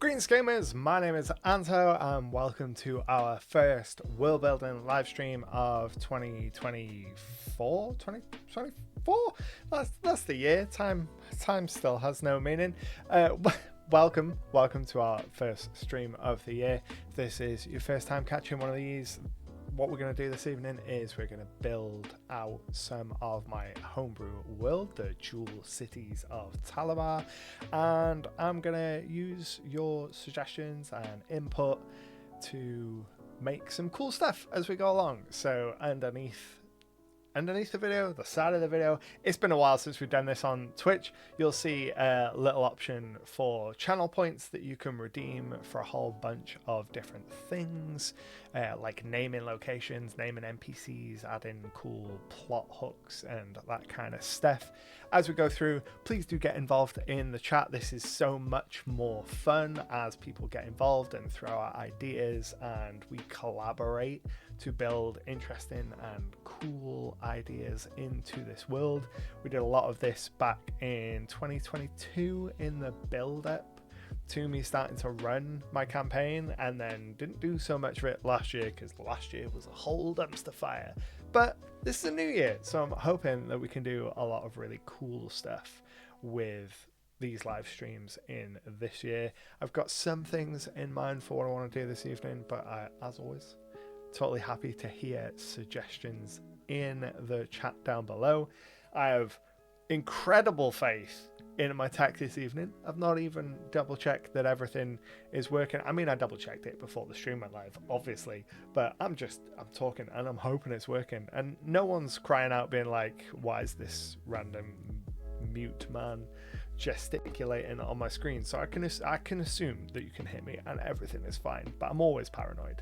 Greetings gamers, my name is Anto and welcome to our first Worldbuilding live stream of 2024? That's the year. Time still has no meaning. Welcome to our first stream of the year. If this is your first time catching one of these, what we're going to do this evening is we're going to build out some of my homebrew world, the Jewel Cities of Talabar, and I'm going to use your suggestions and input to make some cool stuff as we go along. So underneath the video, the side of the video, it's been a while since we've done this on Twitch. You'll see a little option for channel points that you can redeem for a whole bunch of different things, like naming locations, naming NPCs, adding cool plot hooks and that kind of stuff. As we go through, please do get involved in the chat. This is so much more fun as people get involved and throw out ideas and we collaborate to build interesting and cool ideas into this world. We did a lot of this back in 2022 in the build up to me starting to run my campaign, and then didn't do so much of it last year because last year was a whole dumpster fire. But this is a new year, so I'm hoping that we can do a lot of really cool stuff with these live streams in this year. I've got some things in mind for what I want to do this evening, but as always, totally happy to hear suggestions in the chat down below. I have incredible faith in my tech this evening. I've not even double checked that everything is working. I mean, I double checked it before the stream went live, obviously, but I'm talking and I'm hoping it's working. And no one's crying out being like, why is this random mute man gesticulating on my screen? So I can assume that you can hear me and everything is fine, but I'm always paranoid.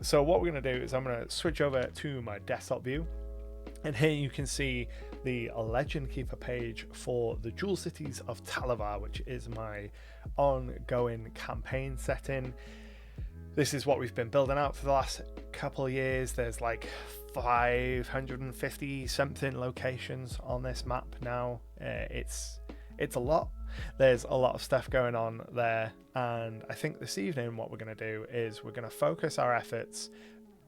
So what we're going to do is I'm going to switch over to my desktop view, and here you can see the Legend Keeper page for the Jewel Cities of Talabar, which is my ongoing campaign setting. This is what we've been building out for the last couple of years. There's like 550 something locations on this map now. It's a lot. There's a lot of stuff going on there, and I think this evening what we're going to do is we're going to focus our efforts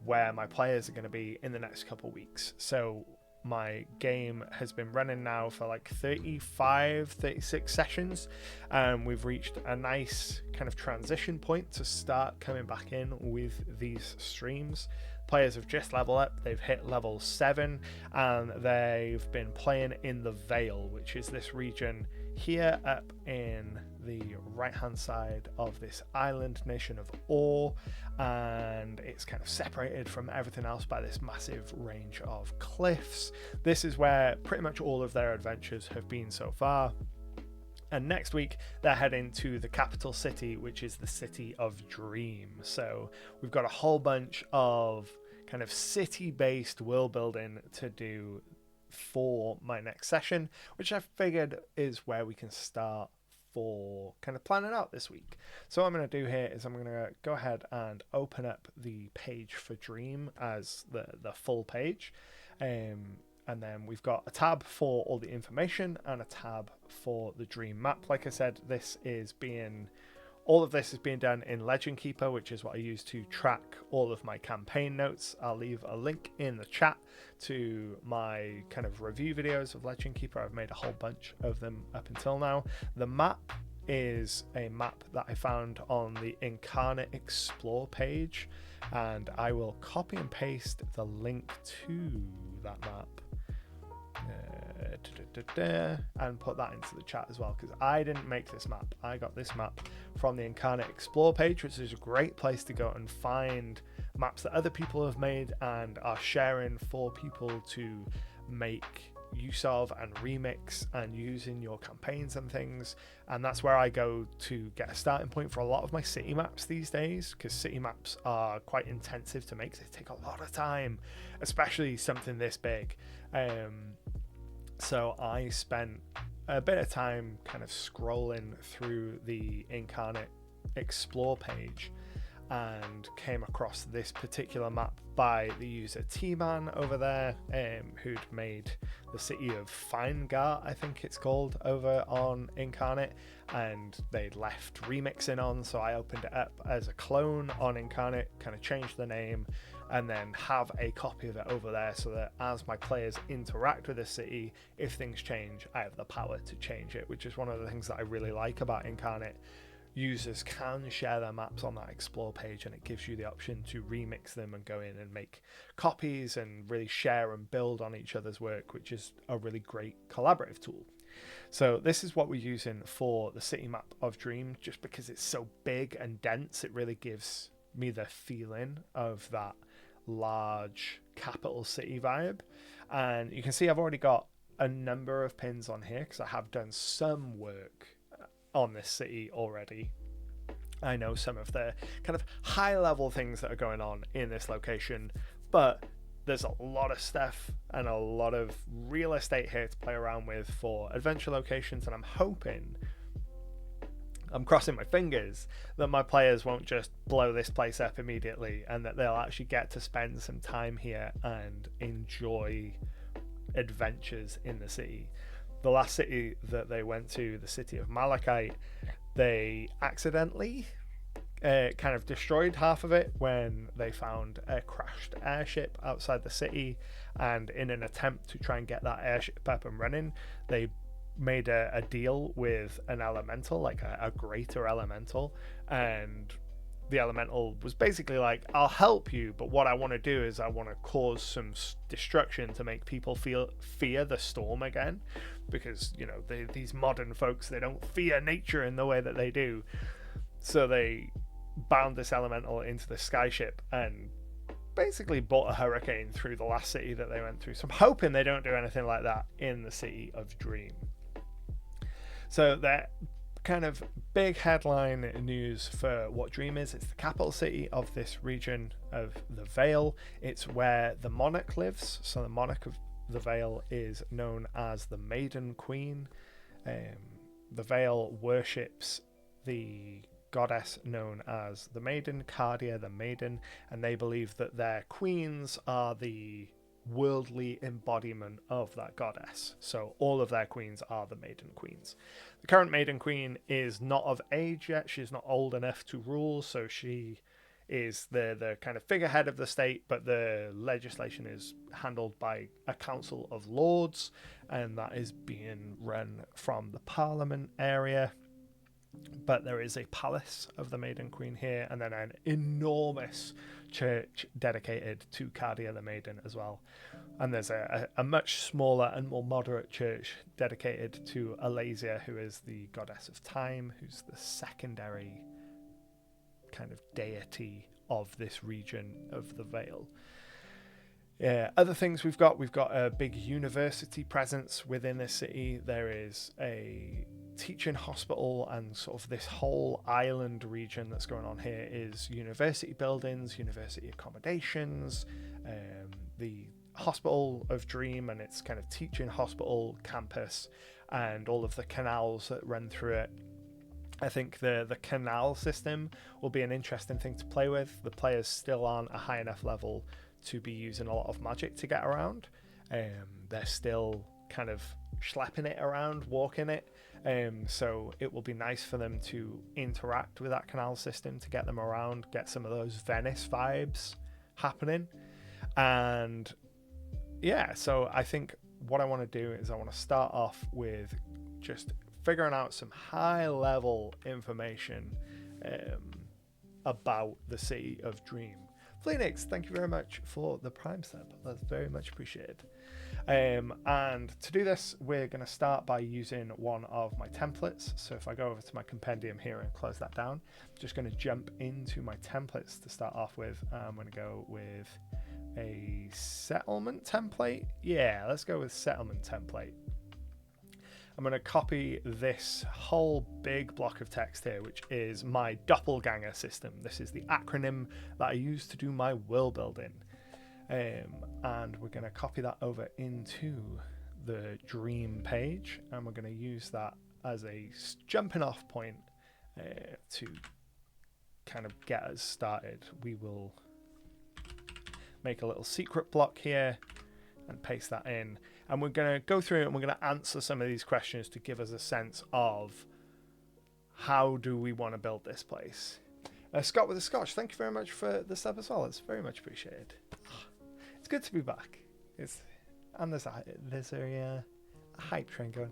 where my players are going to be in the next couple of weeks. So my game has been running now for like 36 sessions, and we've reached a nice kind of transition point to start coming back in with these streams. Players have just leveled up. They've hit level 7 and they've been playing in the Vale, which is this region here up in the right hand side of this island nation of Ore, and it's kind of separated from everything else by this massive range of cliffs. This is where pretty much all of their adventures have been so far. And next week they're heading to the capital city, which is the City of Dream. So we've got a whole bunch of kind of city-based world building to do for my next session, which I figured is where we can start for kind of planning out this week. So what I'm going to do here is I'm going to go ahead and open up the page for Dream as the full page. And then we've got a tab for all the information and a tab for the Dream map. Like I said, all of this is being done in Legend Keeper, which is what I use to track all of my campaign notes. I'll leave a link in the chat to my kind of review videos of Legend Keeper. I've made a whole bunch of them up until now. The map is a map that I found on the Incarnate Explore page, and I will copy and paste the link to that map and put that into the chat as well, because I didn't make this map. I got this map from the Incarnate Explore page, which is a great place to go and find maps that other people have made and are sharing for people to make use of and remix and use in your campaigns and things. And that's where I go to get a starting point for a lot of my city maps these days, because city maps are quite intensive to make. They take a lot of time, especially something this big. So I spent a bit of time kind of scrolling through the Incarnate Explore page, and came across this particular map by the user T-Man over there, who'd made the city of Feingart, I think it's called, over on Incarnate, and they'd left remixing on, so I opened it up as a clone on Incarnate, kind of changed the name, and then have a copy of it over there so that as my players interact with the city, if things change, I have the power to change it, which is one of the things that I really like about Incarnate. Users can share their maps on that explore page, and it gives you the option to remix them and go in and make copies and really share and build on each other's work, which is a really great collaborative tool. So this is what we're using for the city map of Dream. Just because it's so big and dense, it really gives me the feeling of that large capital city vibe. And you can see I've already got a number of pins on here because I have done some work on this city already. I know some of the kind of high level things that are going on in this location, but there's a lot of stuff and a lot of real estate here to play around with for adventure locations, and I'm crossing my fingers that my players won't just blow this place up immediately, and that they'll actually get to spend some time here and enjoy adventures in the city. The last city that they went to, the city of Malachite, they accidentally kind of destroyed half of it when they found a crashed airship outside the city, and in an attempt to try and get that airship up and running, they made a deal with an elemental, like a greater elemental, and the elemental was basically like, I'll help you, but what I want to do is I want to cause some destruction to make people fear the storm again, because, you know, these modern folks, they don't fear nature in the way that they do. So they bound this elemental into the skyship and basically brought a hurricane through the last city that they went through. So I'm hoping they don't do anything like that in the city of Dream. So that kind of big headline news for what Dream is. It's the capital city of this region of the Vale. It's where the monarch lives. So the monarch of the Vale is known as the Maiden Queen. The Vale worships the goddess known as the Maiden, Cardia the Maiden, and they believe that their queens are the worldly embodiment of that goddess. So all of their queens are the Maiden Queens. The current Maiden Queen is not of age yet. She's not old enough to rule, so she is the kind of figurehead of the state, but the legislation is handled by a council of lords, and that is being run from the parliament area. But there is a palace of the Maiden Queen here, and then an enormous church dedicated to Cardia the Maiden as well. And there's a much smaller and more moderate church dedicated to Alasia, who is the goddess of time, who's the secondary kind of deity of this region of the Vale. Other things we've got a big university presence within this city. There is a teaching hospital, and sort of this whole island region that's going on here is university buildings, university accommodations, the Hospital of Dream and its kind of teaching hospital campus, and all of the canals that run through it. I think the canal system will be an interesting thing to play with. The players still aren't a high enough level to be using a lot of magic to get around. They're still kind of schlepping it around, walking it. So it will be nice for them to interact with that canal system to get them around, get some of those Venice vibes happening. And yeah, so I think what I want to do is I want to start off with just figuring out some high level information about the city of Dream. Phoenix, thank you very much for the Prime sub. That's very much appreciated. And to do this, we're going to start by using one of my templates. So if I go over to my compendium here and close that down, I'm just going to jump into my templates to start off with. I'm going to go with a settlement template. Yeah, let's go with settlement template. I'm going to copy this whole big block of text here, which is my doppelganger system. This is the acronym that I use to do my world building. And we're going to copy that over into the Dream page, and we're going to use that as a jumping off point to kind of get us started, we will make a little secret block here and paste that in. And we're going to go through it and we're going to answer some of these questions to give us a sense of how do we want to build this place. Scott with the Scotch, thank you very much for the sub as well. It's very much appreciated. It's good to be back. And there's a hype train going.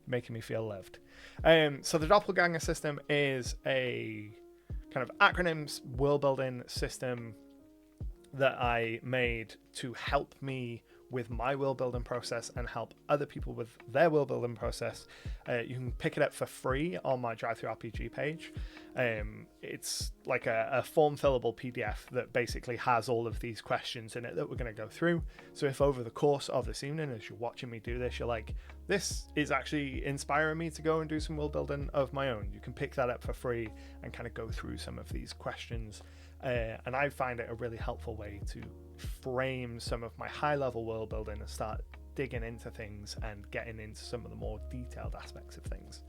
Making me feel loved. So the Doppelganger system is a kind of acronyms world building system that I made to help me with my world building process and help other people with their world building process. You can pick it up for free on my Drive-Thru RPG page. It's like a form fillable PDF that basically has all of these questions in it that we're going to go through. So if over the course of this evening, as you're watching me do this, you're like, this is actually inspiring me to go and do some world building of my own, you can pick that up for free and kind of go through some of these questions. And I find it a really helpful way to frame some of my high level world building and start digging into things and getting into some of the more detailed aspects of things.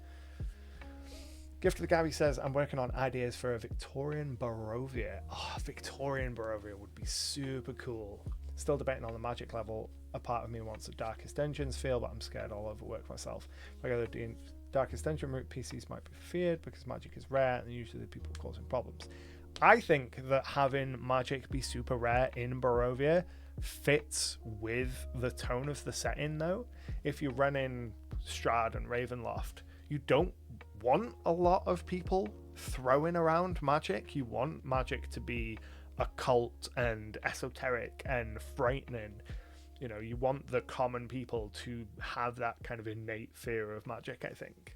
Gift of the Gabby says, I'm working on ideas for a Victorian Barovia. Victorian Barovia would be super cool. Still debating on the magic level. A part of me wants a Darkest Dungeons feel, but I'm scared I'll overwork myself. If I go the Darkest Dungeon route, PCs might be feared because magic is rare and usually the people causing problems. I think that having magic be super rare in Barovia fits with the tone of the setting, though. If you're running Strahd and Ravenloft, you don't want a lot of people throwing around magic. You want magic to be occult and esoteric and frightening. You know, you want the common people to have that kind of innate fear of magic, I think.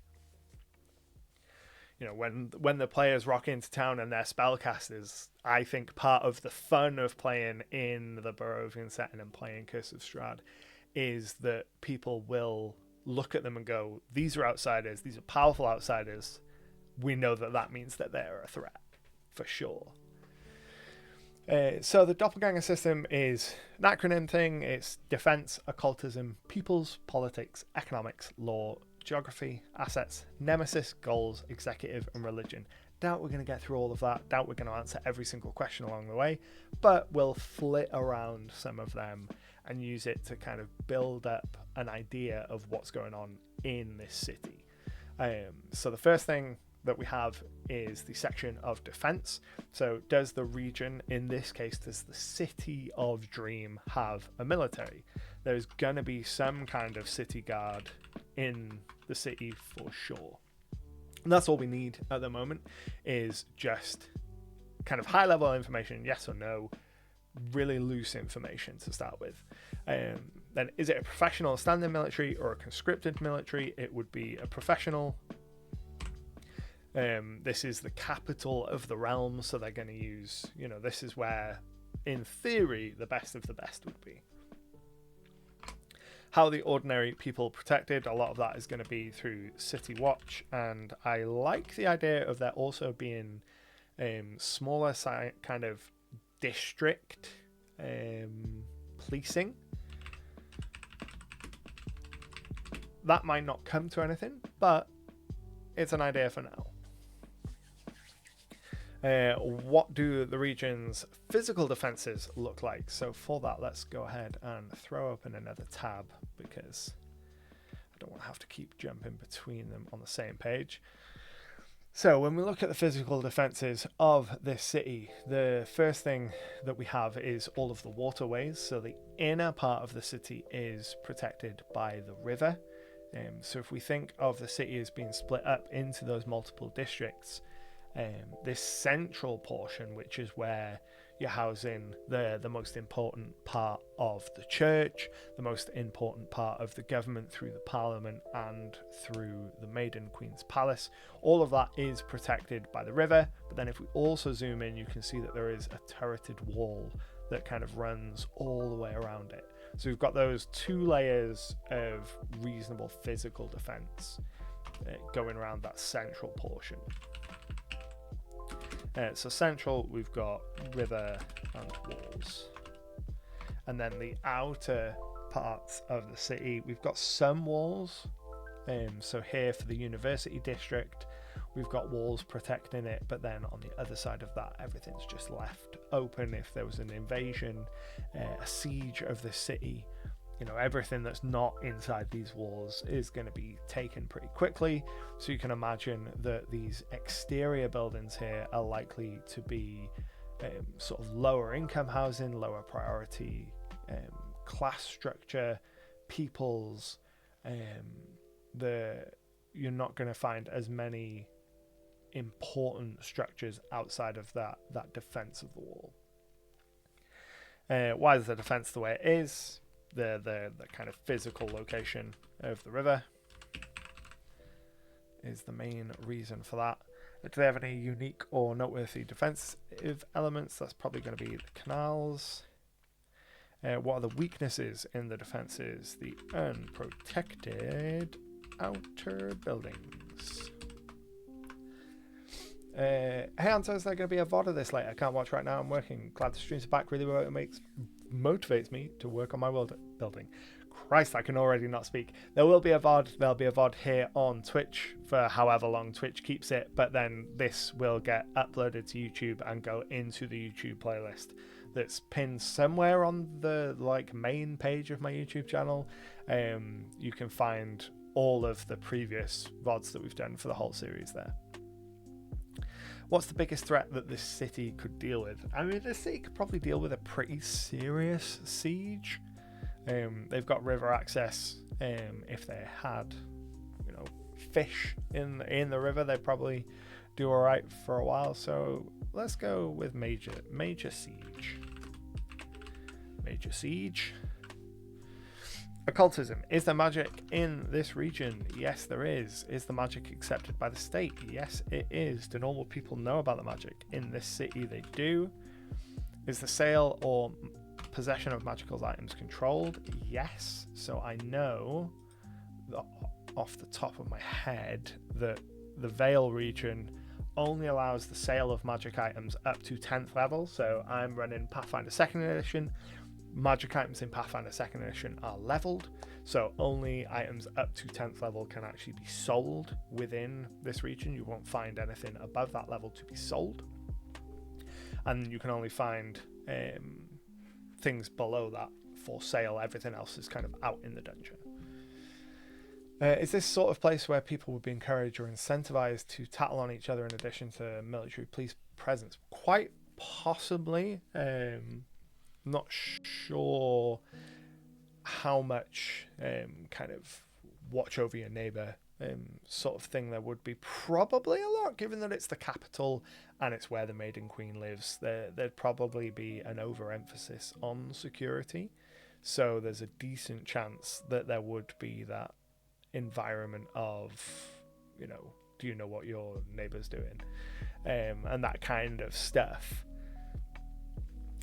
You know, when the players rock into town and they're spellcasters, I think part of the fun of playing in the Barovian setting and playing Curse of Strahd is that people will look at them and go, these are outsiders, these are powerful outsiders. We know that means that they're a threat, for sure. So the Doppelganger system is an acronym thing. It's defense, occultism, peoples, politics, economics, law, geography, assets, nemesis, goals, executive, and religion. Doubt we're going to get through all of that. Doubt we're going to answer every single question along the way, but we'll flit around some of them and use it to kind of build up an idea of what's going on in this city. So the first thing that we have is the section of defense. So does the region, in this case, does the city of Dream have a military? There's going to be some kind of city guard in the city for sure. And that's all we need at the moment, is just kind of high level information, yes or no, really loose information to start with. Then is it a professional standing military or a conscripted military? It would be a professional. This is the capital of the realm, so they're going to use, you know, this is where, in theory, the best of the best would be. How the ordinary people protected, a lot of that is going to be through City Watch, and I like the idea of there also being smaller kind of district policing. That might not come to anything, but it's an idea for now. What do the region's physical defenses look like? So for that, let's go ahead and throw open another tab because I don't want to have to keep jumping between them on the same page. So when we look at the physical defenses of this city, the first thing that we have is all of the waterways. So the inner part of the city is protected by the river. So if we think of the city as being split up into those multiple districts, this central portion, which is where you're housing the most important part of the church, the most important part of the government through the parliament and through the Maiden Queen's Palace, all of that is protected by the river. But then if we also zoom in, you can see that there is a turreted wall that kind of runs all the way around it. So we've got those two layers of reasonable physical defense going around that central portion. So central, we've got river and walls. And then the outer parts of the city, we've got some walls So here for the university district, we've got walls protecting it, but then on the other side of that, everything's just left open. If there was an invasion, a siege of the city, you know, everything that's not inside these walls is going to be taken pretty quickly. So you can imagine that these exterior buildings here are likely to be sort of lower income housing, lower priority class structure, peoples. You're not going to find as many important structures outside of that defense of the wall. Why is the defense the way it is? The kind of physical location of the river is the main reason for that. Do they have any unique or noteworthy defensive elements? That's probably going to be the canals. What are the weaknesses in the defenses? The unprotected outer buildings. Hey Anto, is there going to be a VOD of this later? I can't watch right now, I'm working. Glad the streams are back, really motivates me to work on my world building. Christ, I can already not speak. There will be a VOD. There'll be a VOD here on Twitch for however long Twitch keeps it, but then this will get uploaded to YouTube and go into the YouTube playlist that's pinned somewhere on the main page of my YouTube channel. You can find all of the previous VODs that we've done for the whole series there. What's the biggest threat that this city could deal with? I mean, this city could probably deal with a pretty serious siege. They've got river access. If they had, you know, fish in the river, they'd probably do all right for a while. So let's go with major siege. Major siege. Occultism. Is there magic in this region? Yes, there is. Is the magic accepted by the state? Yes, it is. Do normal people know about the magic? In this city, they do. Is the sale or possession of magical items controlled? Yes. So I know that off the top of my head that the Vale region only allows the sale of magic items up to 10th level. So I'm running Pathfinder 2nd edition. Magic items in Pathfinder 2nd edition are leveled, so only items up to 10th level can actually be sold within this region. You won't find anything above that level to be sold, and you can only find things below that for sale. Everything else is kind of out in the dungeon. Is this sort of place where people would be encouraged or incentivized to tattle on each other in addition to military police presence? Quite possibly. Not sure how much kind of watch over your neighbor sort of thing there would be. Probably a lot, given that it's the capital and it's where the Maiden Queen lives. There'd probably be an overemphasis on security, so there's a decent chance that there would be that environment of, you know, do you know what your neighbor's doing, and that kind of stuff.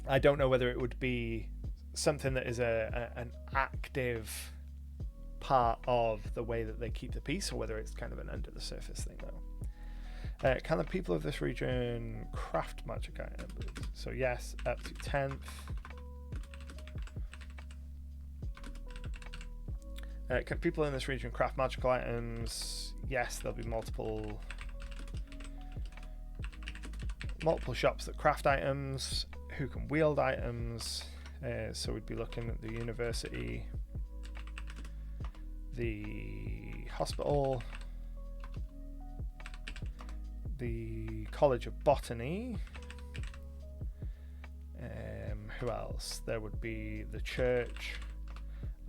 I don't know whether it would be something that is an active part of the way that they keep the peace, or whether it's kind of an under the surface thing though. Can the people of this region craft magic items? So yes, up to 10th. Can people in this region craft magical items? Yes, there'll be multiple shops that craft items. Who can wield items? So we'd be looking at the university, the hospital, the College of Botany. Who else? There would be the church,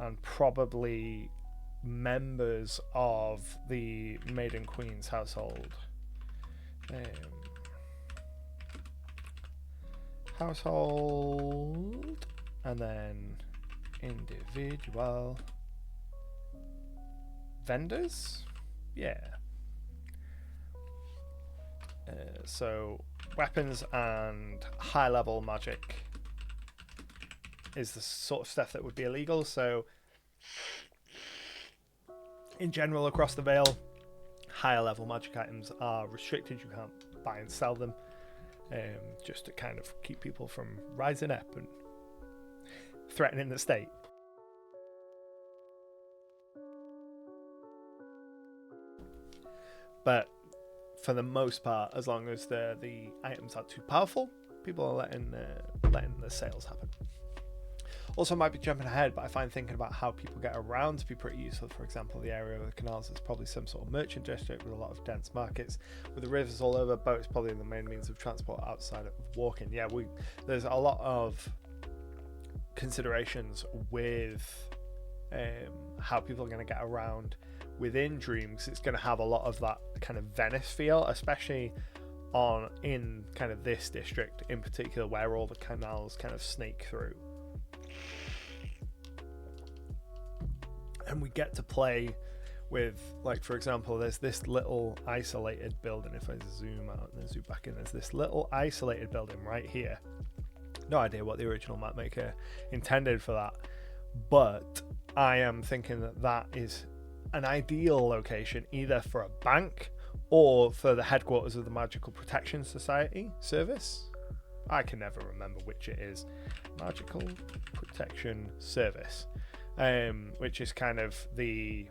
and probably members of the Maiden Queen's household. Household, and then individual vendors. Yeah. So weapons and high level magic is the sort of stuff that would be illegal. So in general across the Vale, higher level magic items are restricted. You can't buy and sell them. Just to kind of keep people from rising up and threatening the state. But for the most part, as long as the items aren't too powerful, people are letting the sales happen. Also, might be jumping ahead, but I find thinking about how people get around to be pretty useful. For example, the area of the canals is probably some sort of merchant district with a lot of dense markets. With the rivers all over, boats probably the main means of transport outside of walking. Yeah, there's a lot of considerations with how people are going to get around within Dreams. It's going to have a lot of that kind of Venice feel, especially in kind of this district in particular, where all the canals kind of snake through. And we get to play with, like, for example, there's this little isolated building. If I zoom out and then zoom back in, there's this little isolated building right here. No idea what the original map maker intended for that, but I am thinking that is an ideal location either for a bank or for the headquarters of the Magical Protection Society service. I can never remember which it is. Magical Protection Service, which is kind of the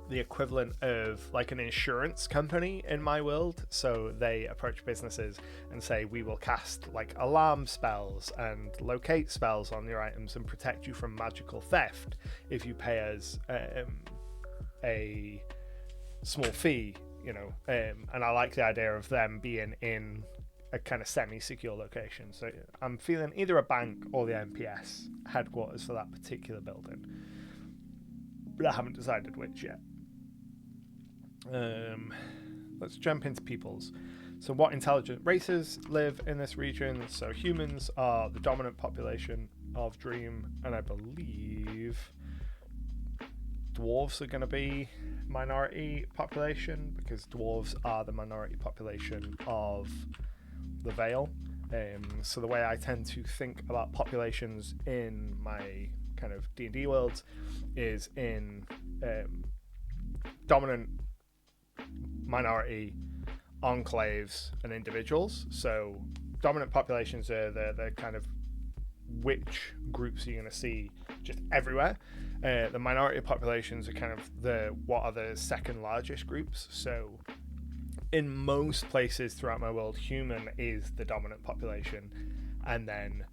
equivalent of like an insurance company in my world. So they approach businesses and say, we will cast like alarm spells and locate spells on your items and protect you from magical theft if you pay us a small fee, you know. And I like the idea of them being in a kind of semi-secure location. So I'm feeling either a bank or the NPS headquarters for that particular building, but I haven't decided which yet. Let's jump into peoples. So what intelligent races live in this region? So humans are the dominant population of Dream, and I believe dwarves are going to be minority population, because dwarves are the minority population of the Vale. So the way I tend to think about populations in my kind of D&D worlds is in dominant, minority, enclaves, and individuals. So dominant populations are the kind of which groups you're going to see just everywhere. The minority populations are kind of what are the second largest groups. So in most places throughout my world, human is the dominant population, and then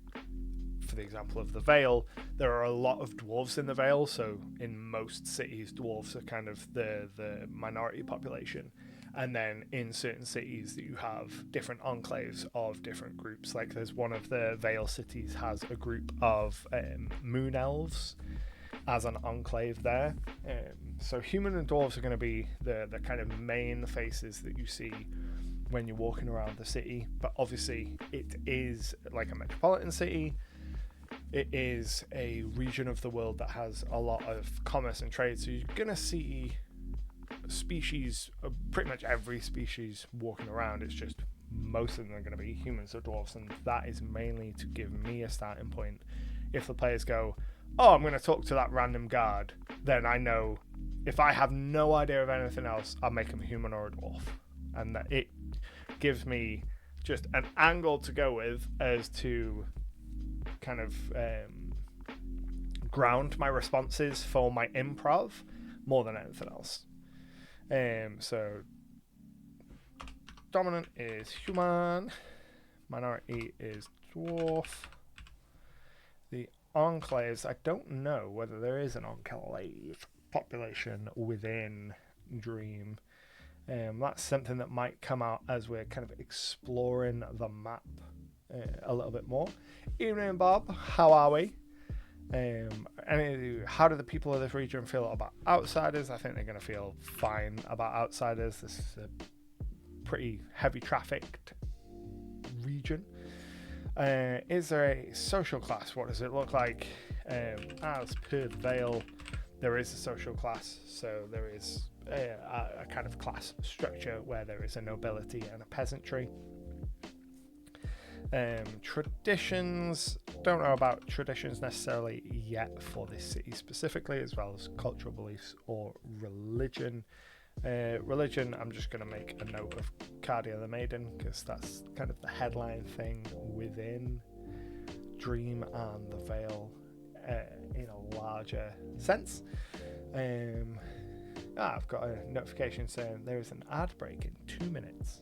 for the example of the Vale, there are a lot of dwarves in the Vale. So in most cities, dwarves are kind of the minority population, and then in certain cities you have different enclaves of different groups. Like there's one of the Vale cities has a group of moon elves as an enclave there. So human and dwarves are going to be the kind of main faces that you see when you're walking around the city. But obviously it is like a metropolitan city. It is a region of the world that has a lot of commerce and trade. So you're going to see species, pretty much every species walking around. It's just most of them are going to be humans or dwarves. And that is mainly to give me a starting point. If the players go, oh, I'm going to talk to that random guard, then I know if I have no idea of anything else, I'll make him a human or a dwarf. And that it gives me just an angle to go with as to kind of ground my responses for my improv more than anything else. So dominant is human, minority is dwarf. The enclaves, I don't know whether there is an enclave population within Dream. That's something that might come out as we're kind of exploring the map a little bit more. Evening, Bob. How are we? How do the people of this region feel about outsiders? I think they're going to feel fine about outsiders. This is a pretty heavy trafficked region. Is there a social class? What does it look like? As per the Vale, there is a social class. So there is a kind of class structure where there is a nobility and a peasantry. Traditions, don't know about traditions necessarily yet for this city specifically, as well as cultural beliefs or religion. Religion, I'm just going to make a note of Cardia the Maiden, because that's kind of the headline thing within Dream and the Vale in a larger sense. I've got a notification saying there is an ad break in 2 minutes.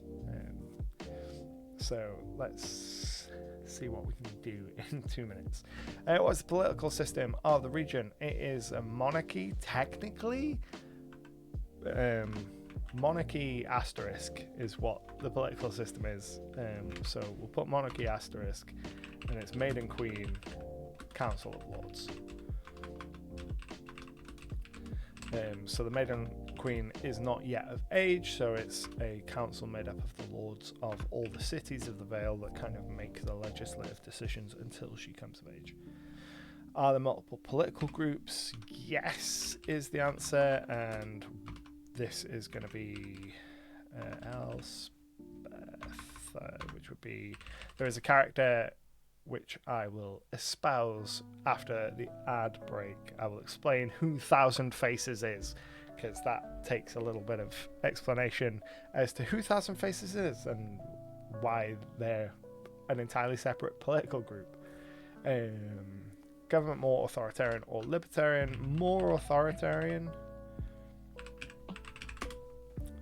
So let's see what we can do in 2 minutes. What's the political system of the region? It is a monarchy, technically. Monarchy asterisk is what the political system is. So we'll put monarchy asterisk, and it's Maiden Queen, Council of Lords. So the Maiden Queen is not yet of age, so it's a council made up of the lords of all the cities of the Vale that kind of make the legislative decisions until she comes of age. Are there multiple political groups? Yes, is the answer, and this is going to be Elspeth, which would be, there is a character which I will espouse after the ad break. I will explain who Thousand Faces is, because that takes a little bit of explanation as to who Thousand Faces is and why they're an entirely separate political group. Government more authoritarian or libertarian? More authoritarian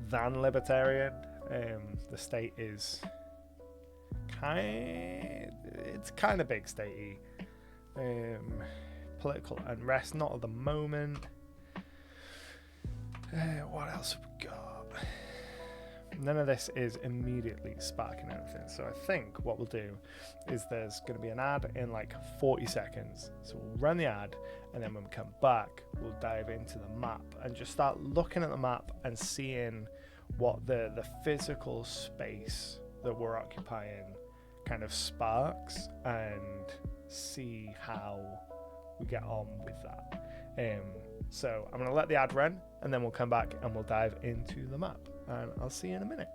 than libertarian. The state is it's kind of big statey. Political unrest, not at the moment. What else have we got? None of this is immediately sparking anything. So I think what we'll do is there's going to be an ad in like 40 seconds. So we'll run the ad, and then when we come back, we'll dive into the map and just start looking at the map and seeing what the physical space that we're occupying kind of sparks, and see how we get on with that. So I'm going to let the ad run, and then we'll come back and we'll dive into the map, and I'll see you in a minute.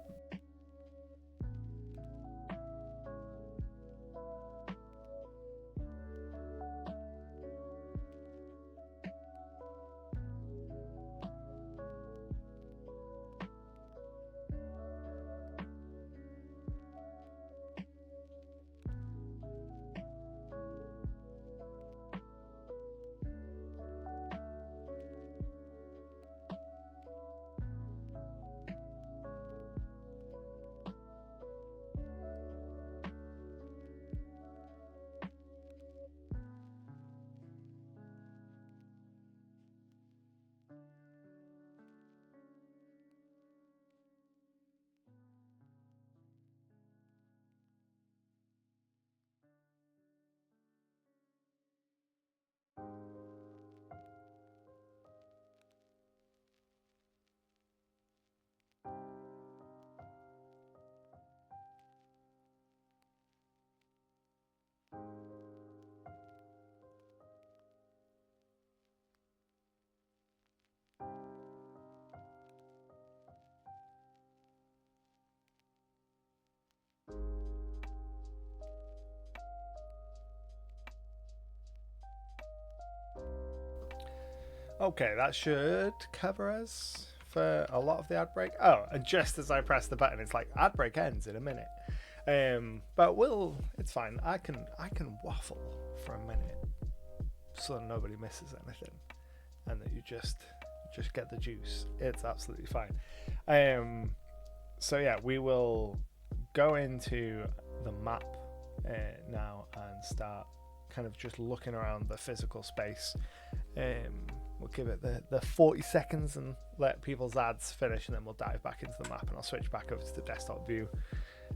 Okay, that should cover us for a lot of the ad break. Oh, and just as I press the button, it's like ad break ends in a minute. But it's fine. I can waffle for a minute so that nobody misses anything, and that you just get the juice. It's absolutely fine. So yeah, we will go into the map now and start kind of just looking around the physical space. We'll give it the 40 seconds and let people's ads finish, and then we'll dive back into the map, and I'll switch back over to the desktop view,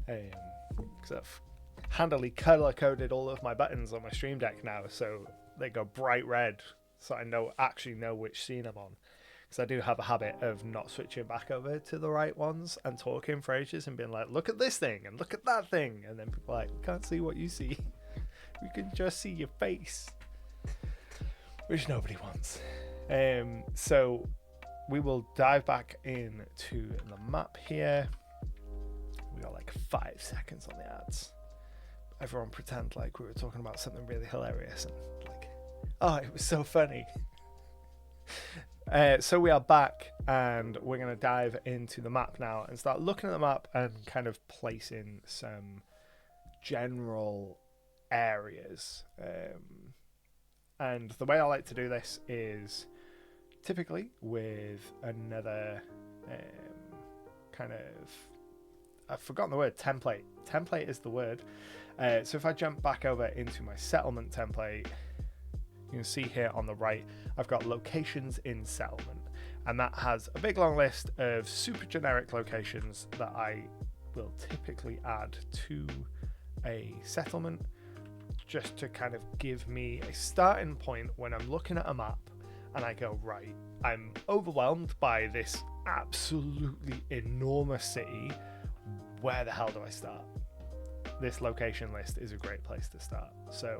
because I've handily color coded all of my buttons on my Stream Deck now, so they go bright red, so I actually know which scene I'm on, because I do have a habit of not switching back over to the right ones and talking for ages and being like, look at this thing and look at that thing, and then people are like, we can't see what you see, we can just see your face, which nobody wants. So we will dive back into the map here. We got like 5 seconds on the ads. Everyone pretend like we were talking about something really hilarious and like, oh, it was so funny. So we are back, and we're going to dive into the map now and start looking at the map and kind of placing some general areas. And the way I like to do this is typically with another kind of, I've forgotten the word, template. Template is the word. So if I jump back over into my settlement template, you can see here on the right, I've got locations in settlement, and that has a big long list of super generic locations that I will typically add to a settlement, just to kind of give me a starting point when I'm looking at a map and I go, right, I'm overwhelmed by this absolutely enormous city. Where the hell do I start? This location list is a great place to start. So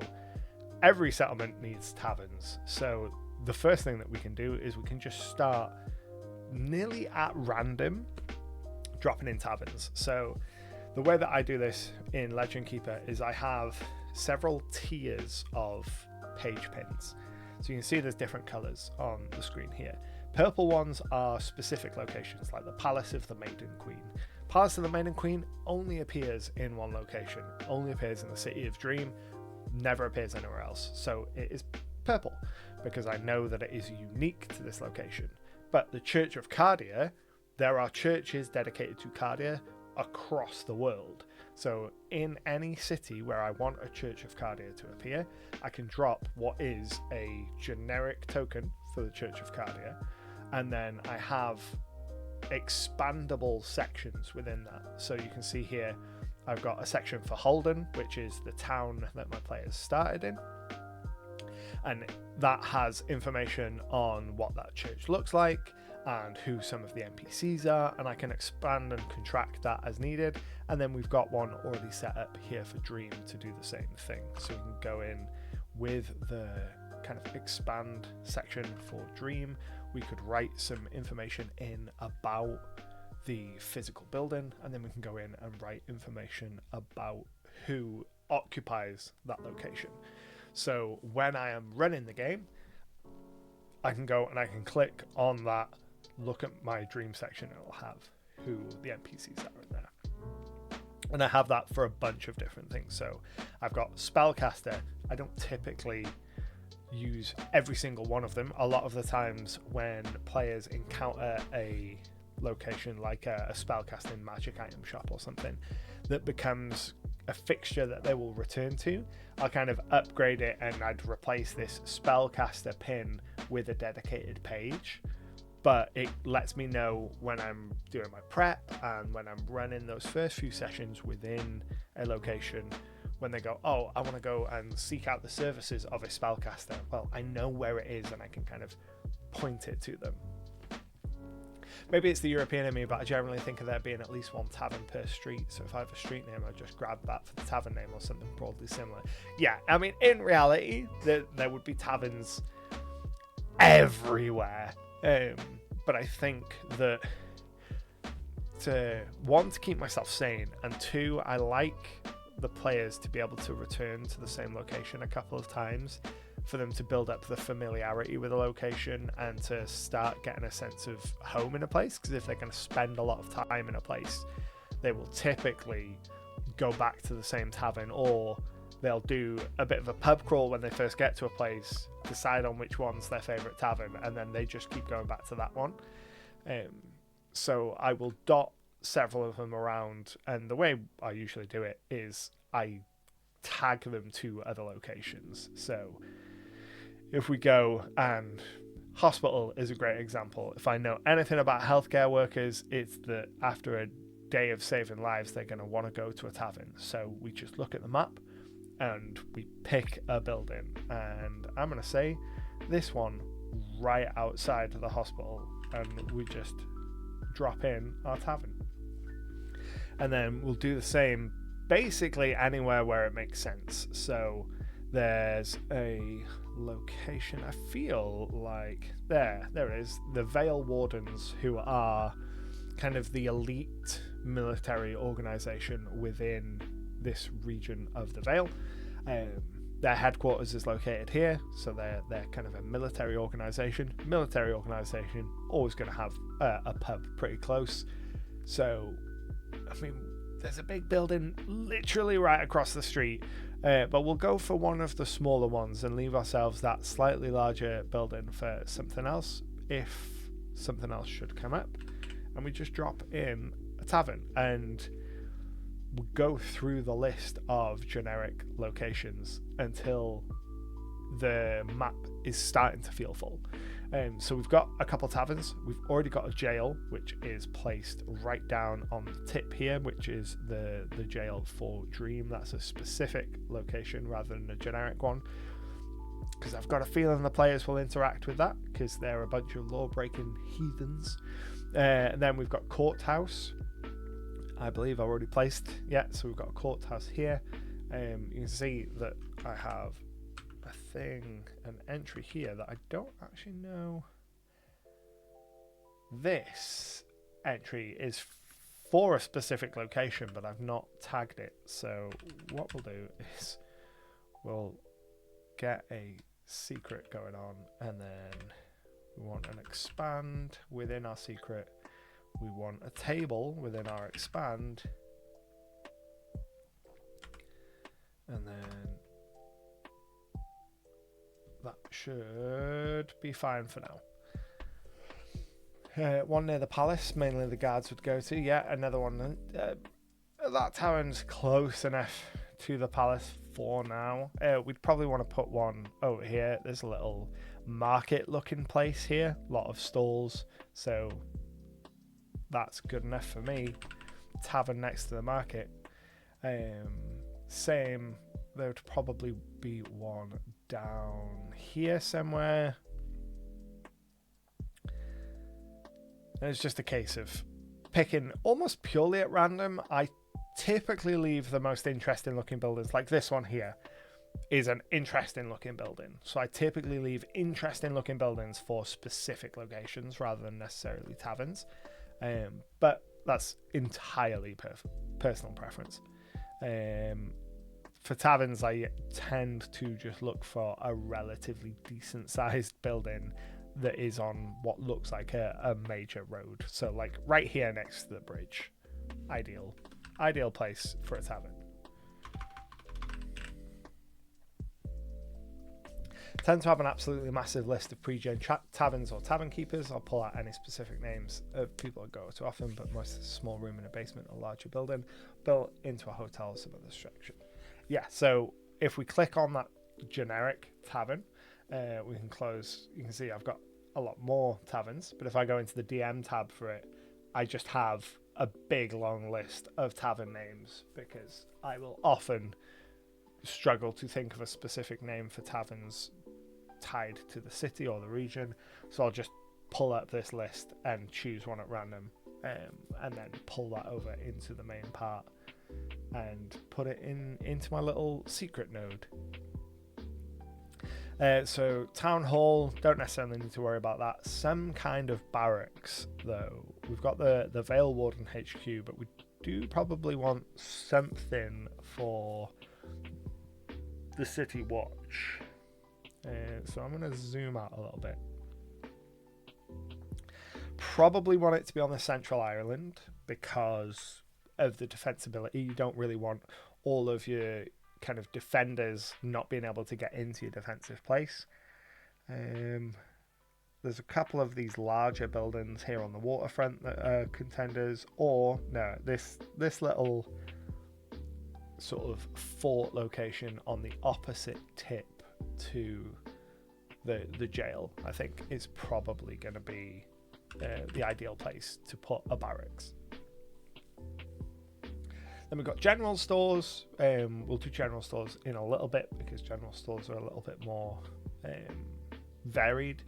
every settlement needs taverns. So the first thing that we can do is we can just start nearly at random dropping in taverns. So the way that I do this in Legend Keeper is I have several tiers of page pins. So you can see there's different colors on the screen here. Purple ones are specific locations, like the Palace of the Maiden Queen. Palace of the Maiden Queen only appears in one location, only appears in the City of Dream, never appears anywhere else. So it is purple because I know that it is unique to this location. But the Church of Cardia, there are churches dedicated to Cardia across the world. So in any city where I want a Church of Cardia to appear, I can drop what is a generic token for the Church of Cardia, and then I have expandable sections within that. So you can see here I've got a section for Holden, which is the town that my players started in, and that has information on what that church looks like and who some of the NPCs are, and I can expand and contract that as needed. And then we've got one already set up here for Dream to do the same thing. So we can go in with the kind of expand section for Dream. We could write some information in about the physical building, and then we can go in and write information about who occupies that location. So when I am running the game, I can go and I can click on that, look at my Dream section, and it'll have who the NPCs are in there. And I have that for a bunch of different things. So I've got Spellcaster. I don't typically use every single one of them. A lot of the times when players encounter a location like a spellcasting magic item shop or something that becomes a fixture that they will return to, I'll kind of upgrade it and I'd replace this spellcaster pin with a dedicated page. But it lets me know when I'm doing my prep and when I'm running those first few sessions within a location, when they go, oh, I want to go and seek out the services of a spellcaster. Well, I know where it is and I can kind of point it to them. Maybe it's the European in me, but I generally think of there being at least one tavern per street. So if I have a street name, I just grab that for the tavern name or something broadly similar. Yeah, I mean, in reality, there would be taverns everywhere. But I think that to keep myself sane, and two, I like the players to be able to return to the same location a couple of times for them to build up the familiarity with a location and to start getting a sense of home in a place. Because if they're going to spend a lot of time in a place, they will typically go back to the same tavern, or they'll do a bit of a pub crawl when they first get to a place, decide on which one's their favorite tavern, and then they just keep going back to that one. So I will dot several of them around, and the way I usually do it is I tag them to other locations. So if we go, and hospital is a great example. If I know anything about healthcare workers, it's that after a day of saving lives, they're going to want to go to a tavern. So we just look at the map and we pick a building, and I'm going to say this one right outside of the hospital, and we just drop in our tavern. And then we'll do the same basically anywhere where it makes sense. So there's a location, I feel like there it is, the Vale Wardens, who are kind of the elite military organization within this region of the Vale. Their headquarters is located here, so they're kind of a military organization. Military organization always going to have a pub pretty close. So, I mean, there's a big building literally right across the street, but we'll go for one of the smaller ones and leave ourselves that slightly larger building for something else. if something else should come up, and we just drop in a tavern, and we'll go through the list of generic locations until the map is starting to feel full. So we've got a couple taverns. We've already got a jail, which is placed right down on the tip here, which is the jail for Dream. That's a specific location rather than a generic one, because I've got a feeling the players will interact with that, because they're a bunch of law-breaking heathens. And then we've got Courthouse. I believe I've already placed. Yeah, so we've got a Courthouse here. You can see that I have an entry here that I don't actually know. This entry is for a specific location, but I've not tagged it. So what we'll do is we'll get a secret going on, and then we want an expand within our secret. We want a table within our expand, and then that should be fine for now. One near the palace, mainly the guards would go to. Yeah, another one. That tavern's close enough to the palace for now. We'd probably want to put one over here. There's a little market looking place here, a lot of stalls, so that's good enough for me. Tavern next to the market. Same, there would probably be one down here somewhere. And it's just a case of picking almost purely at random. I typically leave the most interesting looking buildings, like this one here is an interesting looking building, so I typically leave interesting looking buildings for specific locations rather than necessarily taverns, but that's entirely personal preference. For taverns, I tend to just look for a relatively decent sized building that is on what looks like a major road, so like right here next to the bridge. Ideal place for a tavern. Tend to have an absolutely massive list of pre-gen taverns or tavern keepers. I'll pull out any specific names of people that go to often, but most a small room in a basement or larger building built into a hotel or some other structure. Yeah, so if we click on that generic tavern, we can close. You can see I've got a lot more taverns, but if I go into the DM tab for it, I just have a big long list of tavern names, because I will often struggle to think of a specific name for taverns tied to the city or the region, so I'll just pull up this list and choose one at random, and then pull that over into the main part and put it into my little secret node. So town hall, don't necessarily need to worry about that. Some kind of barracks though. We've got the Vale Warden HQ, but we do probably want something for the city watch. So I'm going to zoom out a little bit. Probably want it to be on the central island because of the defensibility. You don't really want all of your kind of defenders not being able to get into your defensive place. There's a couple of these larger buildings here on the waterfront that are contenders, or no, this little sort of fort location on the opposite tip to the jail, I think, is probably going to be the ideal place to put a barracks. Then we've got general stores. We'll do general stores in a little bit because general stores are a little bit more varied.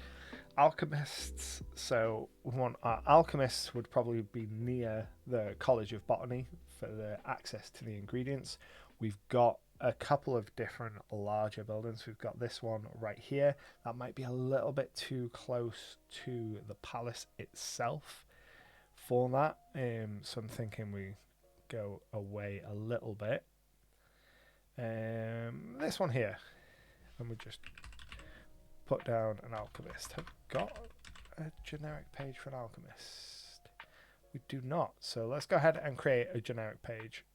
Alchemists, so we want our alchemists would probably be near the College of Botany for the access to the ingredients. We've got a couple of different larger buildings. We've got this one right here. That might be a little bit too close to the palace itself for that. So I'm thinking we go away a little bit. This one here, and we just put down an alchemist. Have we got a generic page for an alchemist? We do not. So let's go ahead and create a generic page.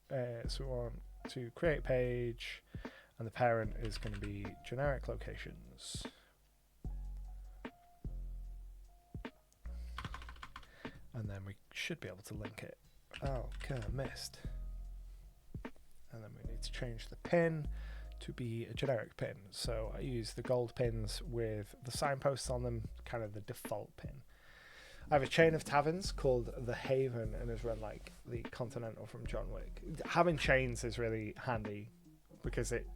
So we want to create page, and the parent is going to be generic locations. then we should be able to link it. Oh, okay, missed. And then we need to change the pin to be a generic pin. So I use the gold pins with the signposts on them, kind of the default pin. I have a chain of taverns called The Haven, and is run like the Continental from John Wick. Having chains is really handy because it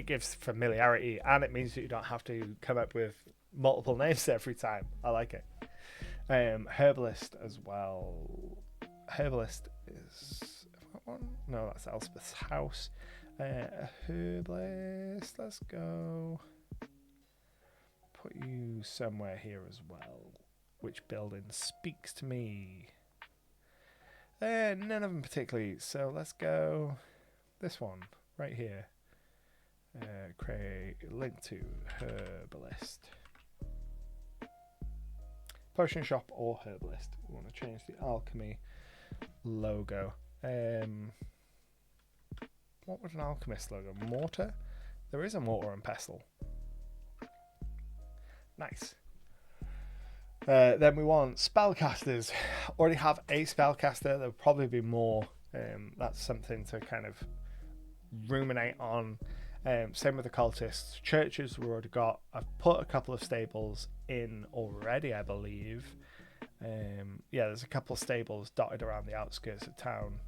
gives familiarity, and it means that you don't have to come up with multiple names every time. I like it. Herbalist as well. Herbalist is... one? No, that's Elspeth's house. Herbalist, let's go. Put you somewhere here as well. Which building speaks to me? None of them particularly. So let's go this one right here. Create link to herbalist. Potion shop or herbalist. We want to change the alchemy logo. What would an alchemist logo? Mortar? There is a mortar and pestle. Nice. Then we want spellcasters. Already have a spellcaster. There'll probably be more. That's something to kind of ruminate on. Same with the cultists. Churches we've already got. I've put a couple of stables in already, I believe. Yeah, there's a couple of stables dotted around the outskirts of town.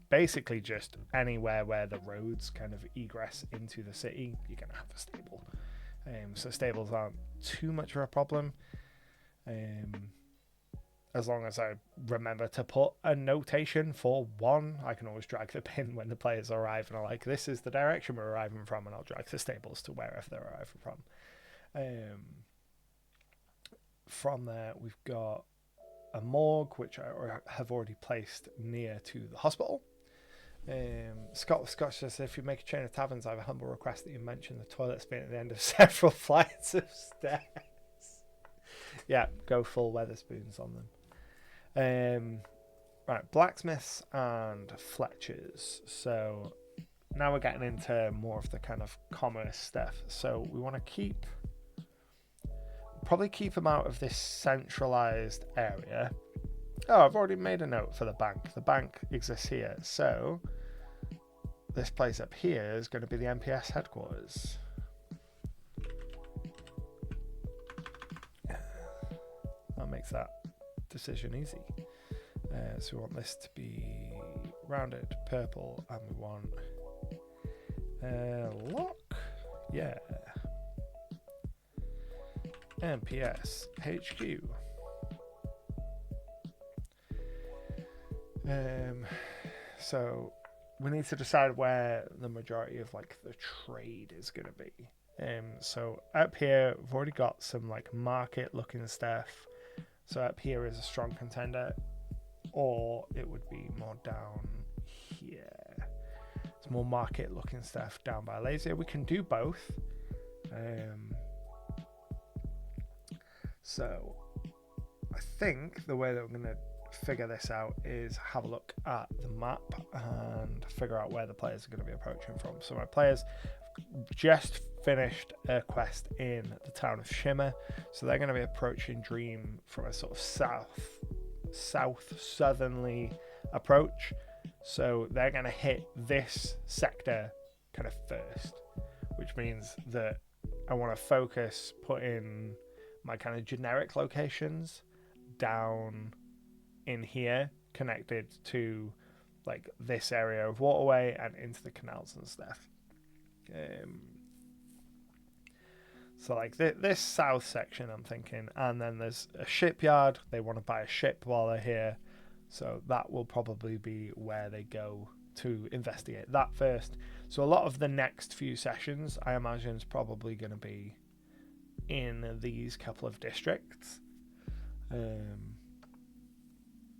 Basically just anywhere where the roads kind of egress into the city, you're going to have a stable. So stables aren't too much of a problem. As long as I remember to put a notation for one, I can always drag the pin when the players arrive and are like, this is the direction we're arriving from, and I'll drag the stables to wherever they're arriving from. From there, we've got a morgue, which I have already placed near to the hospital. Scott says, if you make a chain of taverns, I have a humble request that you mention the toilets being at the end of several flights of stairs. Yeah, go full Weatherspoons on them. Right, blacksmiths and fletchers. So now we're getting into more of the kind of commerce stuff. So we want to probably keep them out of this centralized area. Oh, I've already made a note for the bank. The bank exists here. So this place up here is going to be the MPS headquarters. That makes that decision easy. So we want this to be rounded purple, and we want lock. Yeah. MPS HQ. So we need to decide where the majority of like the trade is going to be. So up here we've already got some like market looking stuff. So up here is a strong contender, or it would be more down here. It's more market looking stuff down by laser. We can do both. So I think the way that we're going to figure this out is have a look at the map and figure out where the players are going to be approaching from. So my players just finished a quest in the town of Shimmer, so they're going to be approaching Dream from a sort of south-southerly approach. So they're going to hit this sector kind of first, which means that I want to focus putting my kind of generic locations down in here, connected to like this area of waterway and into the canals and stuff. So like this south section, I'm thinking, and then there's a shipyard. They want to buy a ship while they're here, so that will probably be where they go to investigate that first. So a lot of the next few sessions, I imagine, is probably going to be in these couple of districts.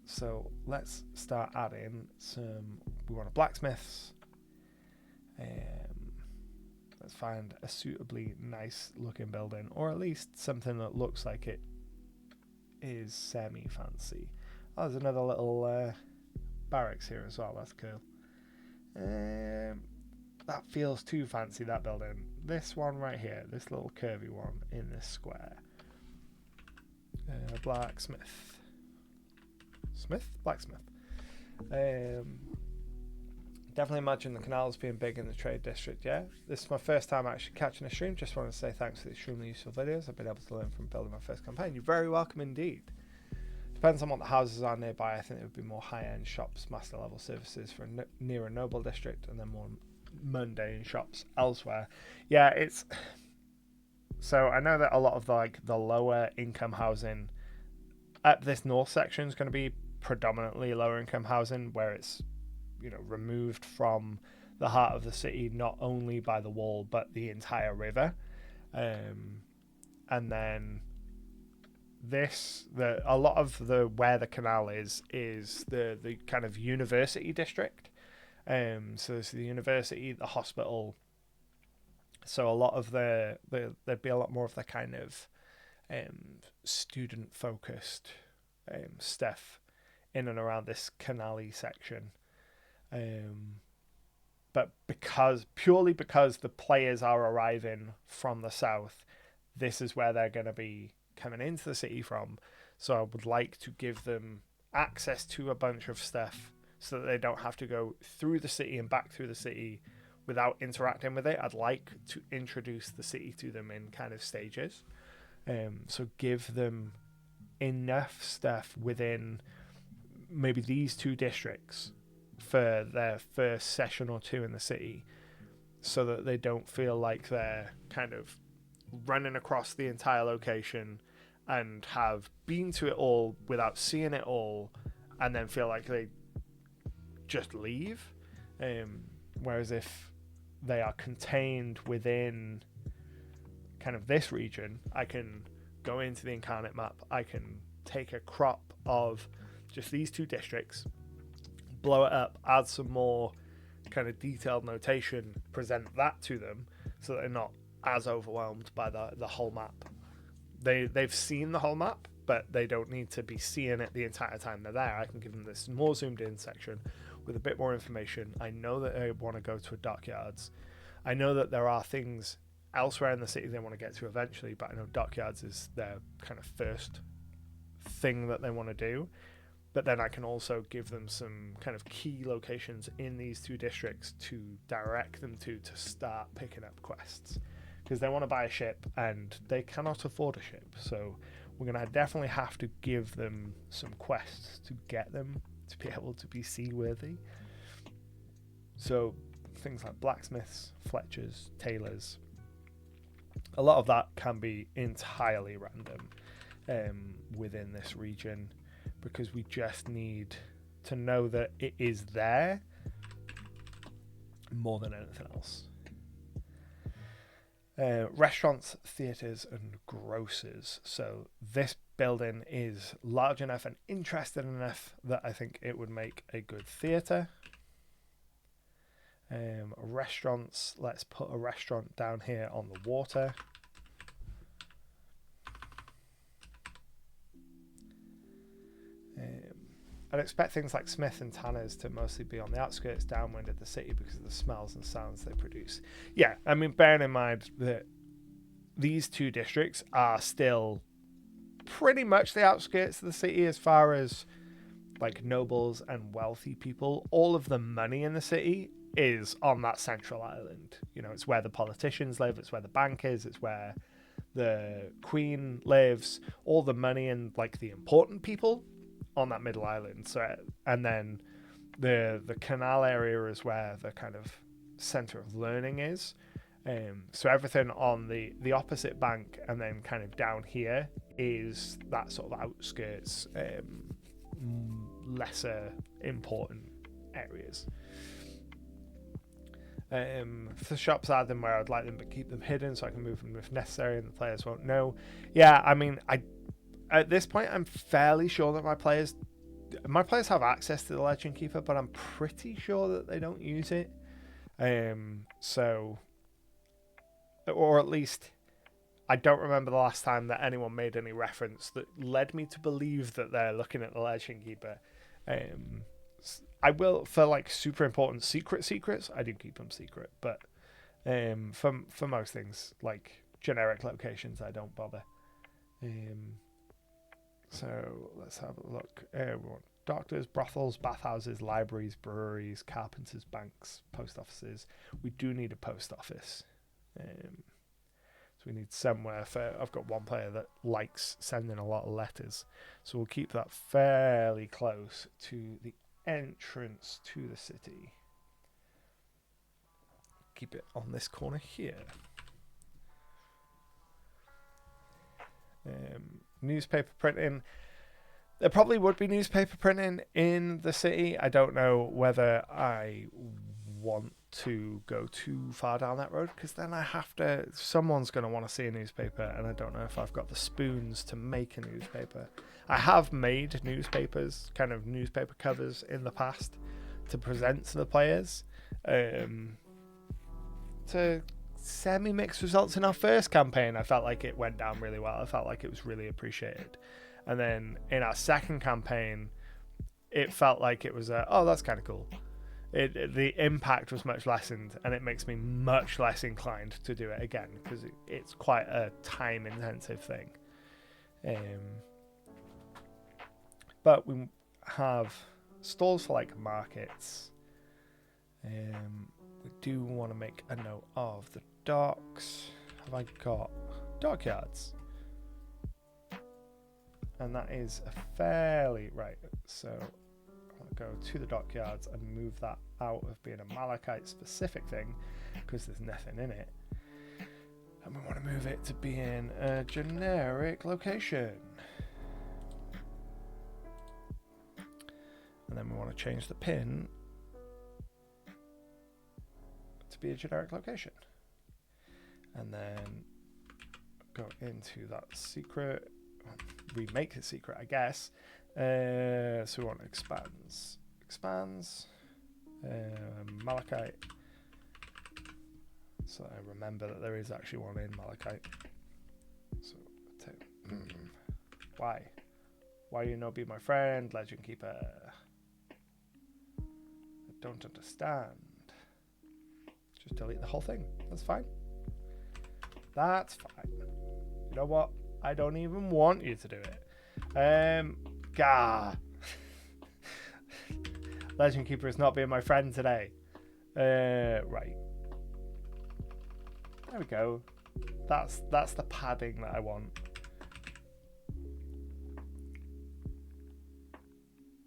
So let's start adding some. We want a blacksmiths. Let's find a suitably nice looking building, or at least something that looks like it is semi-fancy. Oh, there's another little barracks here as well. That's cool. That feels too fancy, that building. This one right here, this little curvy one in this square. Blacksmith. Blacksmith. Definitely imagine the canals being big in the trade district. Yeah, this is my first time actually catching a stream. Just want to say thanks for the extremely useful videos. I've been able to learn from building my first campaign. You're very welcome indeed. Depends on what the houses are nearby. I think there would be more high-end shops, master level services for near a noble district, and then more mundane shops elsewhere. Yeah, it's so I know that a lot of the lower income housing at this north section is going to be predominantly lower income housing, where it's, you know, removed from the heart of the city, not only by the wall but the entire river. And then a lot of where the canal is the kind of university district. So there's the university, the hospital. So a lot of there'd be a lot more of the kind of student focused stuff in and around this canal-y section. But purely because the players are arriving from the south, this is where they're going to be coming into the city from. So I would like to give them access to a bunch of stuff so that they don't have to go through the city and back through the city without interacting with it. I'd like to introduce the city to them in kind of stages. So give them enough stuff within maybe these two districts for their first session or two in the city, so that they don't feel like they're kind of running across the entire location and have been to it all without seeing it all and then feel like they just leave. Whereas if they are contained within kind of this region, I can go into the incarnate map, I can take a crop of just these two districts, blow it up, add some more kind of detailed notation, present that to them so that they're not as overwhelmed by the whole map. They've seen the whole map, but they don't need to be seeing it the entire time they're there. I can give them this more zoomed in section with a bit more information. I know that they want to go to a dockyards. I know that there are things elsewhere in the city they want to get to eventually, but I know dockyards is their kind of first thing that they want to do. But then I can also give them some kind of key locations in these two districts to direct them to start picking up quests, because they want to buy a ship and they cannot afford a ship. So we're going to definitely have to give them some quests to get them to be able to be seaworthy. So things like blacksmiths, fletchers, tailors, a lot of that can be entirely random within this region, because we just need to know that it is there more than anything else. Restaurants, theatres and grocers. So this building is large enough and interesting enough that I think it would make a good theatre. Restaurants, let's put a restaurant down here on the water. I'd expect things like Smith and Tanner's to mostly be on the outskirts, downwind of the city, because of the smells and sounds they produce. Yeah, I mean, bearing in mind that these two districts are still pretty much the outskirts of the city as far as like nobles and wealthy people. All of the money in the city is on that central island. You know, it's where the politicians live, it's where the bank is, it's where the queen lives. All the money and like the important people on that middle island. So, and then the canal area is where the kind of center of learning is. So everything on the opposite bank and then kind of down here is that sort of outskirts, lesser important areas. For the shops are them where I'd like them to keep them hidden so I can move them if necessary and the players won't know. Yeah, I mean, at this point, I'm fairly sure that my players have access to the Legend Keeper, but I'm pretty sure that they don't use it. So, or at least, I don't remember the last time that anyone made any reference that led me to believe that they're looking at the Legend Keeper. I will, for like super important secrets, I do keep them secret, but for most things, like generic locations, I don't bother. So let's have a look. We want doctors, brothels, bathhouses, libraries, breweries, carpenters, banks, post offices. We do need a post office. So we need somewhere for... I've got one player that likes sending a lot of letters. So we'll keep that fairly close to the entrance to the city. Keep it on this corner here. Newspaper printing. There probably would be newspaper printing in the city. I don't know whether I want to go too far down that road, because then I have to... Someone's going to want to see a newspaper, and I don't know if I've got the spoons to make a newspaper. I have made newspapers, kind of newspaper covers in the past to present to the players. To semi-mixed results in our first campaign. I felt like it went down really well. I felt like it was really appreciated. And then in our second campaign, it felt like it was oh, that's kind of cool. The impact was much lessened, and it makes me much less inclined to do it again, because it's quite a time-intensive thing. But we have stalls for like markets. We do want to make a note of the docks. Have I got dockyards? And that is a fairly... Right, so I want to go to the dockyards and move that out of being a Malachite specific thing, because there's nothing in it. And we want to move it to being a generic location. And then we want to change the pin to be a generic location. And then go into that secret... remake the secret, I guess. So we want expands, Malachite. So I remember that there is actually one in Malachite. So why you not be my friend, Legend Keeper? I don't understand. Just delete the whole thing. That's fine. That's fine. You know what? I don't even want you to do it. Legend Keeper is not being my friend today. Right. There we go. That's the padding that I want.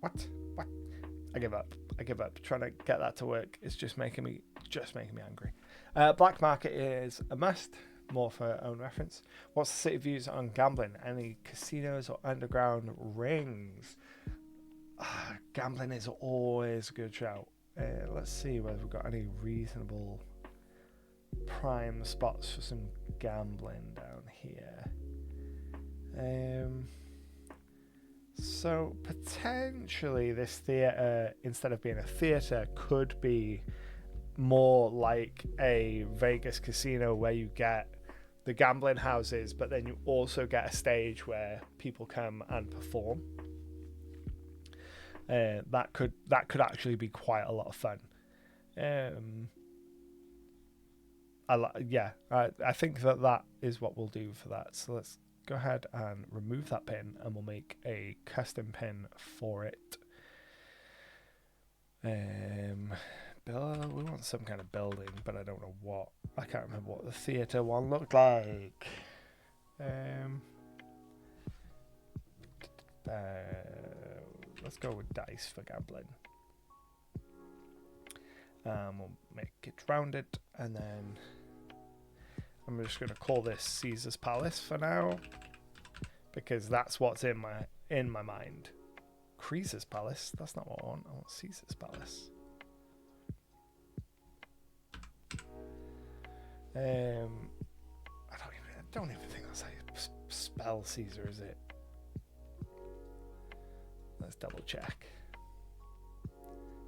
What? I give up. Trying to get that to work is just making me angry. Black market is a must. More for own reference. What's the city views on gambling? Any casinos or underground rings? Gambling is always a good shout. Let's see whether we've got any reasonable prime spots for some gambling down here. So potentially this theatre, instead of being a theatre, could be more like a Vegas casino, where you get the gambling houses, but then you also get a stage where people come and perform. That could actually be quite a lot of fun. I think that is what we'll do for that. So let's go ahead and remove that pin, and we'll make a custom pin for it. We want some kind of building, but I don't know what. I can't remember what the theatre one looked like. Let's go with dice for gambling. We'll make it rounded, and then I'm just going to call this Caesar's Palace for now, because that's what's in my mind. Caesar's Palace? That's not what I want. I want Caesar's Palace. I don't even think that's how you spell Caesar, is it? Let's double check.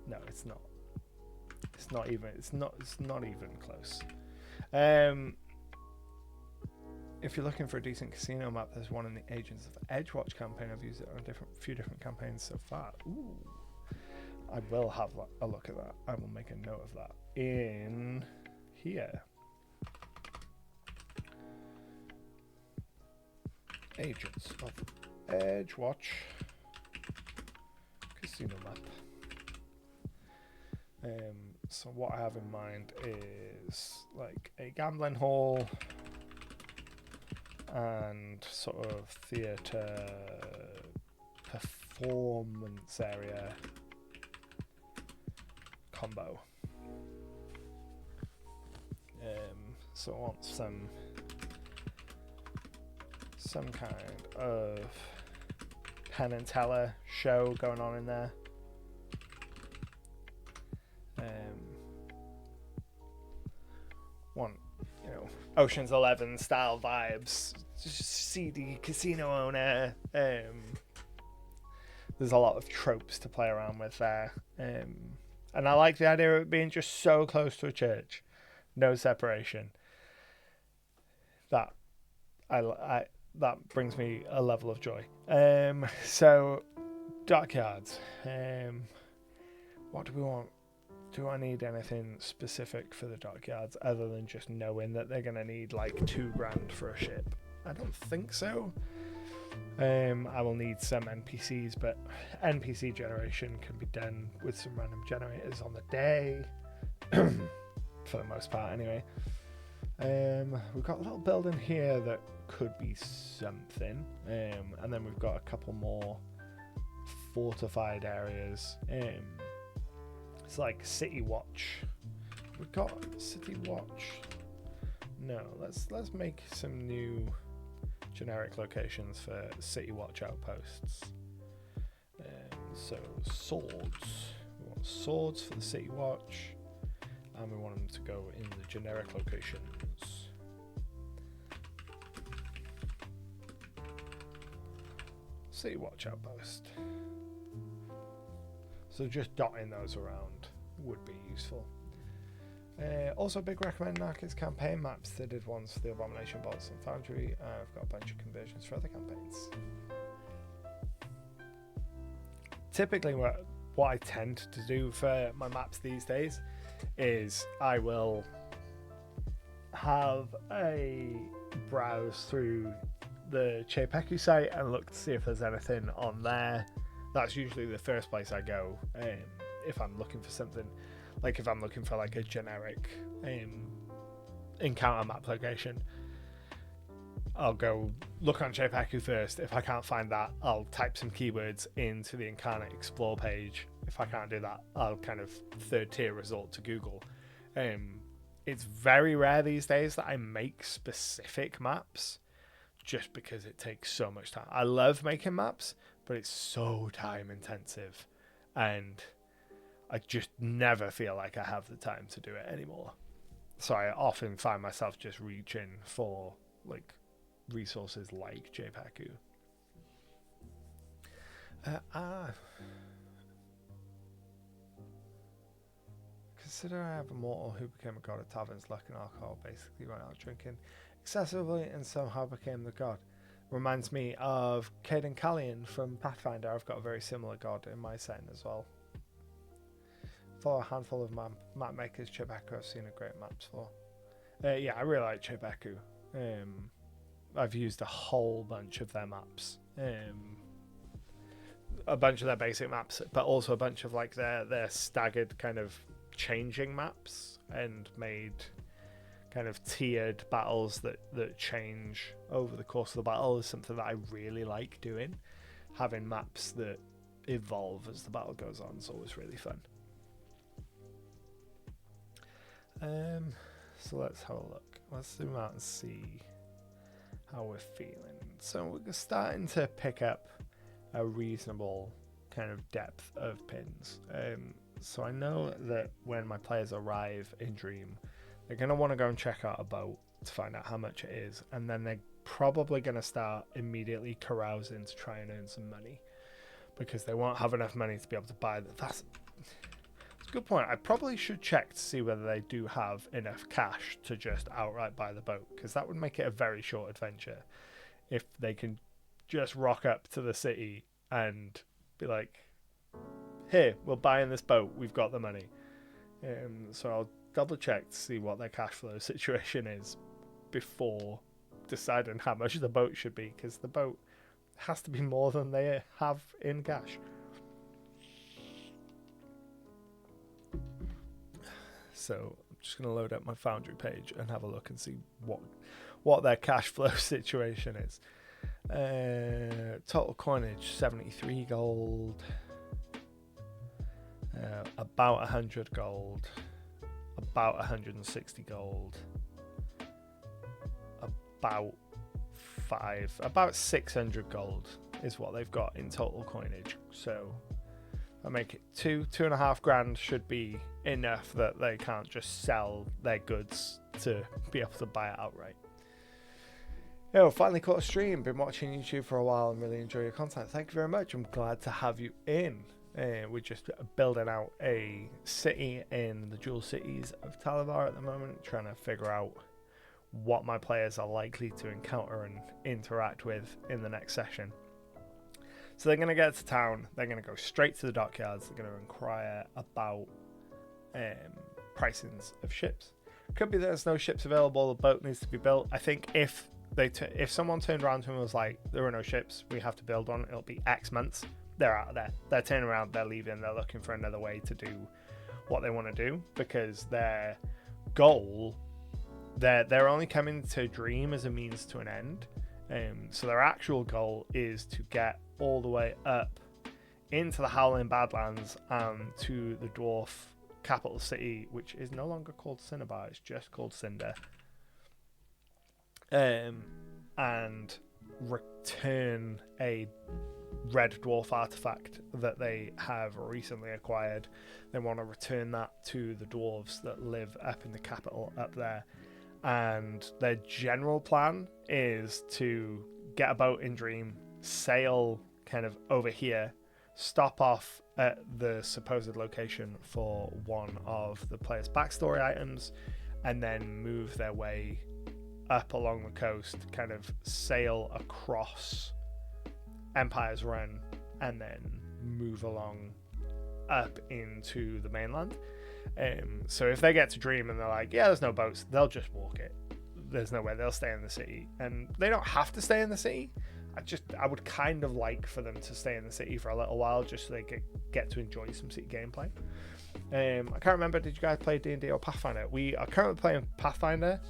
No, it's not. It's not even close. If you're looking for a decent casino map, there's one in the Agents of Edgewatch campaign. I've used it on a few different campaigns so far. Ooh. I will have a look at that. I will make a note of that in here. Agents of Edgewatch casino map. So what I have in mind is like a gambling hall and sort of theatre performance area combo. So I want some kind of Penn and Teller show going on in there. Want, you know, Ocean's 11 style vibes, seedy casino owner. There's a lot of tropes to play around with there. And I like the idea of it being just so close to a church, no separation. That brings me a level of joy. So dockyards. What do we want? Do I need anything specific for the dockyards other than just knowing that they're going to need like $2,000 for a ship? I don't think so. I will need some NPCs, but NPC generation can be done with some random generators on the day, for the most part anyway. We've got a little building here that could be something, and then we've got a couple more fortified areas. It's like City Watch. We've got City Watch. No, let's make some new generic locations for City Watch outposts. So swords. We want swords for the City Watch, and we want them to go in the generic locations. City Watch outpost. So just dotting those around would be useful. Also, big recommend Narc's campaign maps. They did ones for the Abomination Vaults and Foundry. I've got a bunch of conversions for other campaigns. Typically, what I tend to do for my maps these days is I will have a browse through the Chepeku site and look to see if there's anything on there. That's usually the first place I go if I'm looking for something. Like if I'm looking for like a generic encounter map location, I'll go look on Chepeku first. If I can't find that, I'll type some keywords into the Incarnate Explore page. If I can't do that, I'll kind of third tier resort to Google. It's very rare these days that I make specific maps just because it takes so much time. I love making maps, but it's so time intensive, and I just never feel like I have the time to do it anymore. So I often find myself just reaching for like resources like Chepeku. Consider I have a mortal who became a god of taverns, luck and alcohol, basically went out drinking excessively and somehow became the god. Reminds me of Caden Callian from Pathfinder. I've got a very similar god in my setting as well. For a handful of map makers, Chepeku I've seen a great maps for. Yeah, I really like Chepeku. I've used a whole bunch of their maps. A bunch of their basic maps, but also a bunch of like their staggered kind of changing maps, and made kind of tiered battles that change over the course of the battle is something that I really like doing. Having maps that evolve as the battle goes on is always really fun. So let's have a look. Let's zoom out and see how we're feeling. So we're starting to pick up a reasonable kind of depth of pins. So I know that when my players arrive in Dream, they're going to want to go and check out a boat to find out how much it is, and then they're probably going to start immediately carousing to try and earn some money, because they won't have enough money to be able to buy that. That's a good point. I probably should check to see whether they do have enough cash to just outright buy the boat, because that would make it a very short adventure if they can just rock up to the city and be like, here, we're buying this boat, we've got the money. So I'll double check to see what their cash flow situation is before deciding how much the boat should be, because the boat has to be more than they have in cash. So I'm just going to load up my Foundry page and have a look and see what their cash flow situation is. Total coinage 73 gold, about 100 gold, about 160 gold, about 600 gold is what they've got in total coinage. So I make it 2.5 grand should be enough that they can't just sell their goods to be able to buy it outright. Finally caught a stream. Been watching YouTube for a while and really enjoy your content. Thank you very much. I'm glad to have you in. We're just building out a city in the Jewel Cities of Talavar at the moment, trying to figure out what my players are likely to encounter and interact with in the next session. So they're going to get to town, they're going to go straight to the dockyards, they're going to inquire about pricings of ships. Could be there's no ships available, the boat needs to be built. I think if someone turned around to him and was like, there are no ships, we have to build one, it'll be X months, they're out of there. They're turning around, they're leaving, they're looking for another way to do what they want to do, because their goal, they're only coming to Dream as a means to an end. So their actual goal is to get all the way up into the Howling Badlands and to the dwarf capital city, which is no longer called Cinnabar, it's just called Cinder, and return a red dwarf artifact that they have recently acquired. They want to return that to the dwarves that live up in the capital up there. And their general plan is to get a boat in Dream, sail kind of over here, stop off at the supposed location for one of the player's backstory items, and then move their way up along the coast, kind of sail across Empire's Run, and then move along up into the mainland. So if they get to Dream and they're like, yeah, there's no boats, they'll just walk it. There's no way they'll stay in the city, and they don't have to stay in the city. I would kind of like for them to stay in the city for a little while, just so they get to enjoy some city gameplay. I can't remember, did you guys play D&D or Pathfinder? We are currently playing Pathfinder.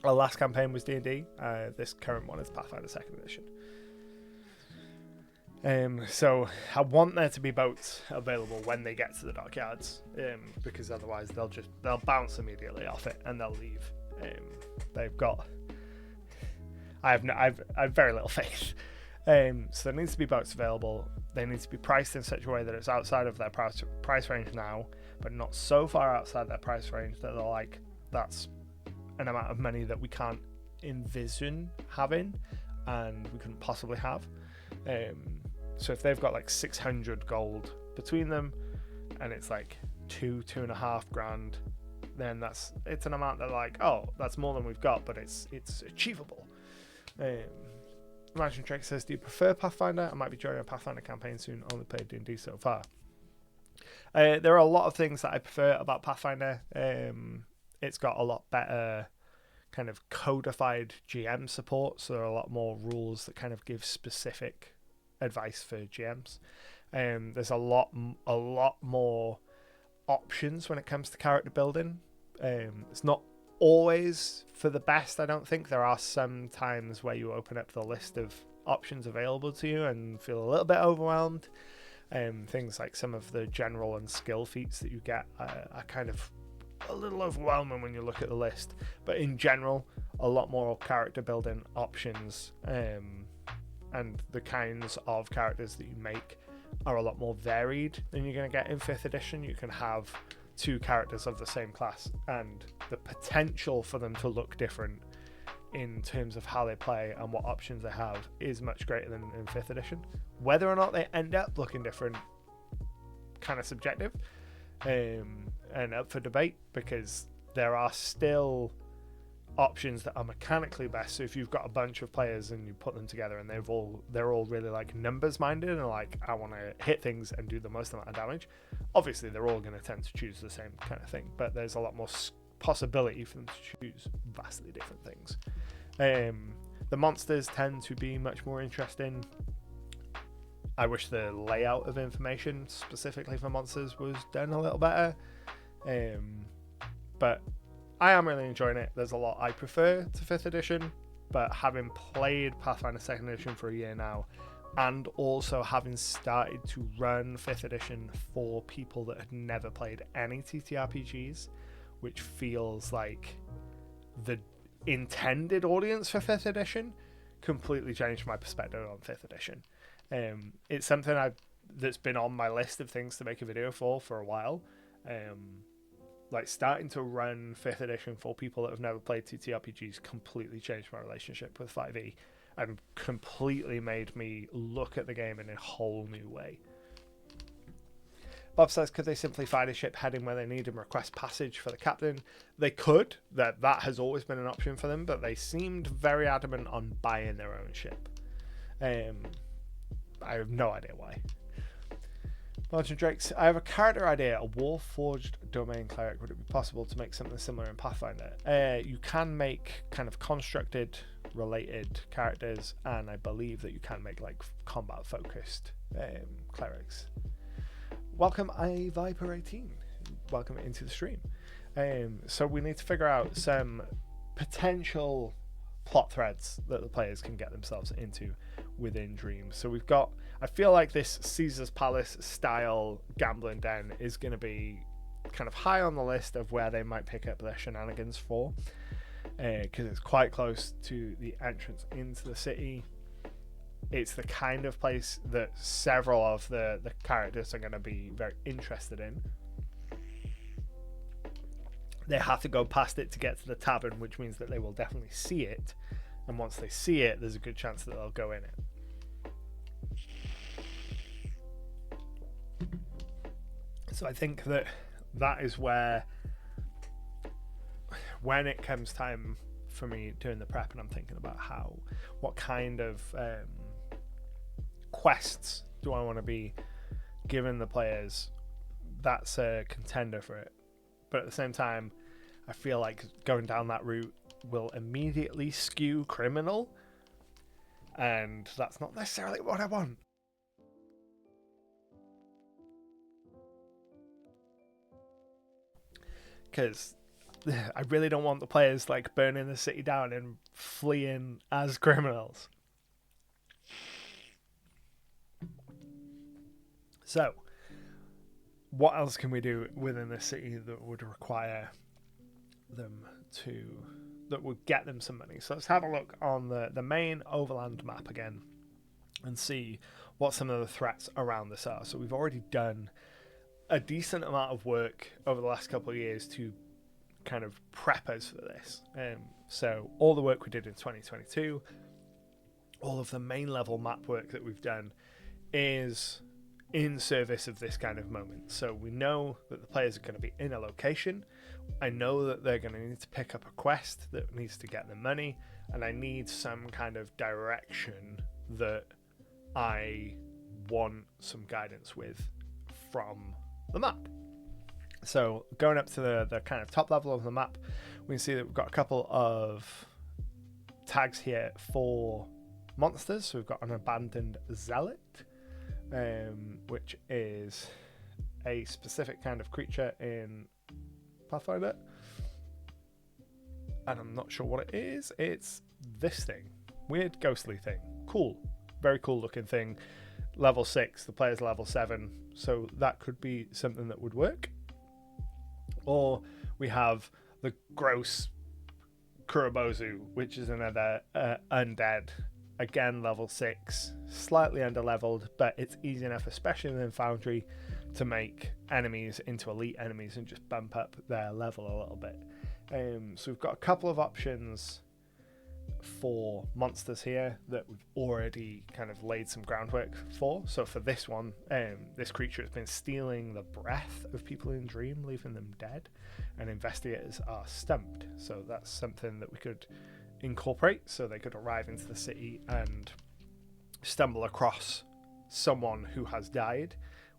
Our last campaign was D&D. This current one is Pathfinder 2nd edition. So I want there to be boats available when they get to the dockyards, because otherwise they'll bounce immediately off it and they'll leave. I have very little faith. So there needs to be boats available. They need to be priced in such a way that it's outside of their price range now, but not so far outside their price range that they're like, that's an amount of money that we can't envision having and we couldn't possibly have. So if they've got like 600 gold between them and it's like 2.5 grand, then it's an amount that like, oh, that's more than we've got, but it's achievable. Imagine Drake says, do you prefer Pathfinder? I might be joining a Pathfinder campaign soon, only played D&D so far. There are a lot of things that I prefer about Pathfinder. It's got a lot better kind of codified GM support, so there are a lot more rules that kind of give specific advice for GMs. There's a lot more options when it comes to character building. It's not always for the best, I don't think. There are some times where you open up the list of options available to you and feel a little bit overwhelmed. Things like some of the general and skill feats that you get are kind of a little overwhelming when you look at the list, but in general a lot more character building options, and the kinds of characters that you make are a lot more varied than you're going to get in 5th edition. You can have 2 characters of the same class, and the potential for them to look different in terms of how they play and what options they have is much greater than in 5th edition. Whether or not they end up looking different, kind of subjective, and up for debate, because there are still options that are mechanically best. So if you've got a bunch of players and you put them together and they're all really like numbers minded and like, I want to hit things and do the most amount of damage, obviously they're all going to tend to choose the same kind of thing, but there's a lot more possibility for them to choose vastly different things. The monsters tend to be much more interesting. I wish the layout of information specifically for monsters was done a little better. But I am really enjoying it. There's a lot I prefer to 5th edition, but having played Pathfinder 2nd edition for a year now, and also having started to run 5th edition for people that had never played any TTRPGs, which feels like the intended audience for 5th edition, completely changed my perspective on 5th edition. It's something that's been on my list of things to make a video for a while. Like starting to run 5th edition for people that have never played TTRPGs completely changed my relationship with 5e and completely made me look at the game in a whole new way. Bob says, could they simply find a ship heading where they need and request passage for the captain? They could. That has always been an option for them, but they seemed very adamant on buying their own ship. I have no idea why. Martin Drakes, I have a character idea, a Warforged Domain Cleric. Would it be possible to make something similar in Pathfinder? You can make kind of constructed related characters, and I believe that you can make like combat focused clerics. Welcome iViper18. Welcome into the stream. So we need to figure out some potential plot threads that the players can get themselves into within Dreams. So we've got, I feel like this Caesar's Palace style gambling den is going to be kind of high on the list of where they might pick up their shenanigans for, because it's quite close to the entrance into the city. It's the kind of place that several of the characters are going to be very interested in. They have to go past it to get to the tavern, which means that they will definitely see it. And once they see it, there's a good chance that they'll go in it. So I think that is where, when it comes time for me doing the prep and I'm thinking about what kind of quests do I want to be giving the players, that's a contender for it. But at the same time, I feel like going down that route will immediately skew criminal, and that's not necessarily what I want. Because I really don't want the players like burning the city down and fleeing as criminals. So, what else can we do within the city that would require them that would get them some money? So let's have a look on the main overland map again and see what some of the threats around this are. So we've already done a decent amount of work over the last couple of years to kind of prep us for this. So all the work we did in 2022, all of the main level map work that we've done is in service of this kind of moment. So we know that the players are going to be in a location. I know that they're going to need to pick up a quest that needs to get them money, and I need some kind of direction that I want some guidance with from the map. So going up to the kind of top level of the map, we can see that we've got a couple of tags here for monsters. So we've got an abandoned zealot, which is a specific kind of creature in Pathfinder, and I'm not sure what it is. It's this thing, weird ghostly thing, cool, very cool looking thing, level 6, the player's level 7, so that could be something that would work. Or we have the gross Kurobozu, which is another undead, again level 6, slightly under-leveled, but it's easy enough, especially within Foundry, to make enemies into elite enemies and just bump up their level a little bit. So we've got a couple of options for monsters here that we've already kind of laid some groundwork for. So for this one, this creature has been stealing the breath of people in Dream, leaving them dead, and investigators are stumped. So that's something that we could incorporate, so they could arrive into the city and stumble across someone who has died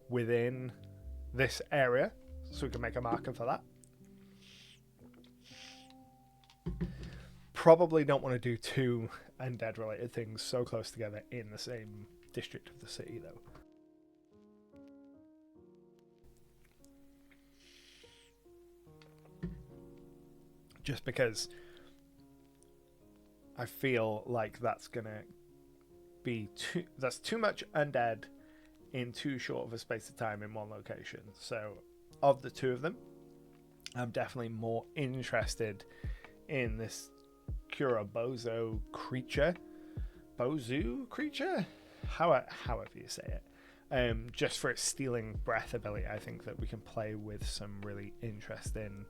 within this area, so we can make a marker for that. Probably don't want to do two undead related things so close together in the same district of the city though. just because I feel like that's gonna be too much undead in too short of a space of time in one location. So of the two of them, I'm definitely more interested in this Bozu creature, however you say it, just for its stealing breath ability. I think that we can play with some really interesting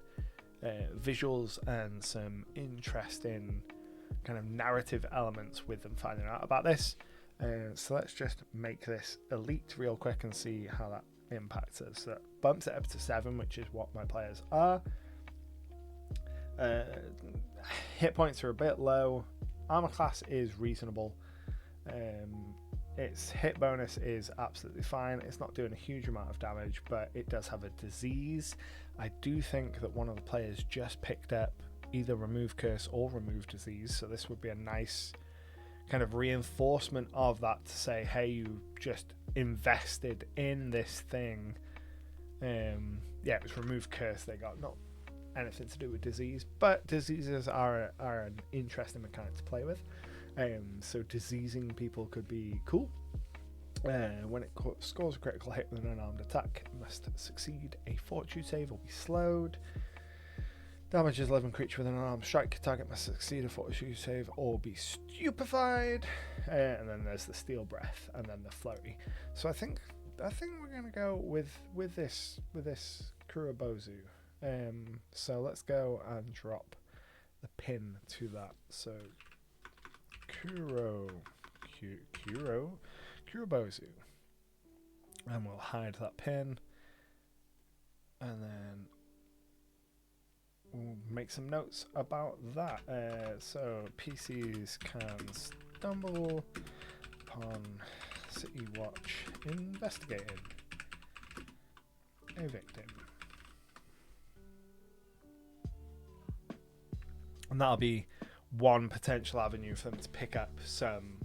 visuals and some interesting kind of narrative elements with them finding out about this. So let's just make this elite real quick and see how that impacts us. So that bumps it up to 7, which is what my players are. Hit points are a bit low. Armor class is reasonable. Its hit bonus is absolutely fine. It's not doing a huge amount of damage, but it does have a disease. I do think that one of the players just picked up either remove curse or remove disease, so this would be a nice kind of reinforcement of that to say, hey, you just invested in this thing. It was remove curse they got, not anything to do with disease, but diseases are an interesting mechanic to play with. So diseasing people could be cool. When it scores a critical hit with an unarmed attack, it must succeed a fortitude save or be slowed. Damages 11 creature with an unarmed strike. Target must succeed a fortitude save or be stupefied. And then there's the steel breath, and then the flurry. So I think we're gonna go with this Kurobozu. So let's go and drop the pin to that. So Kurobozu, and we'll hide that pin, and then we'll make some notes about that. So PCs can stumble upon City Watch investigating a victim. And that'll be one potential avenue for them to pick up some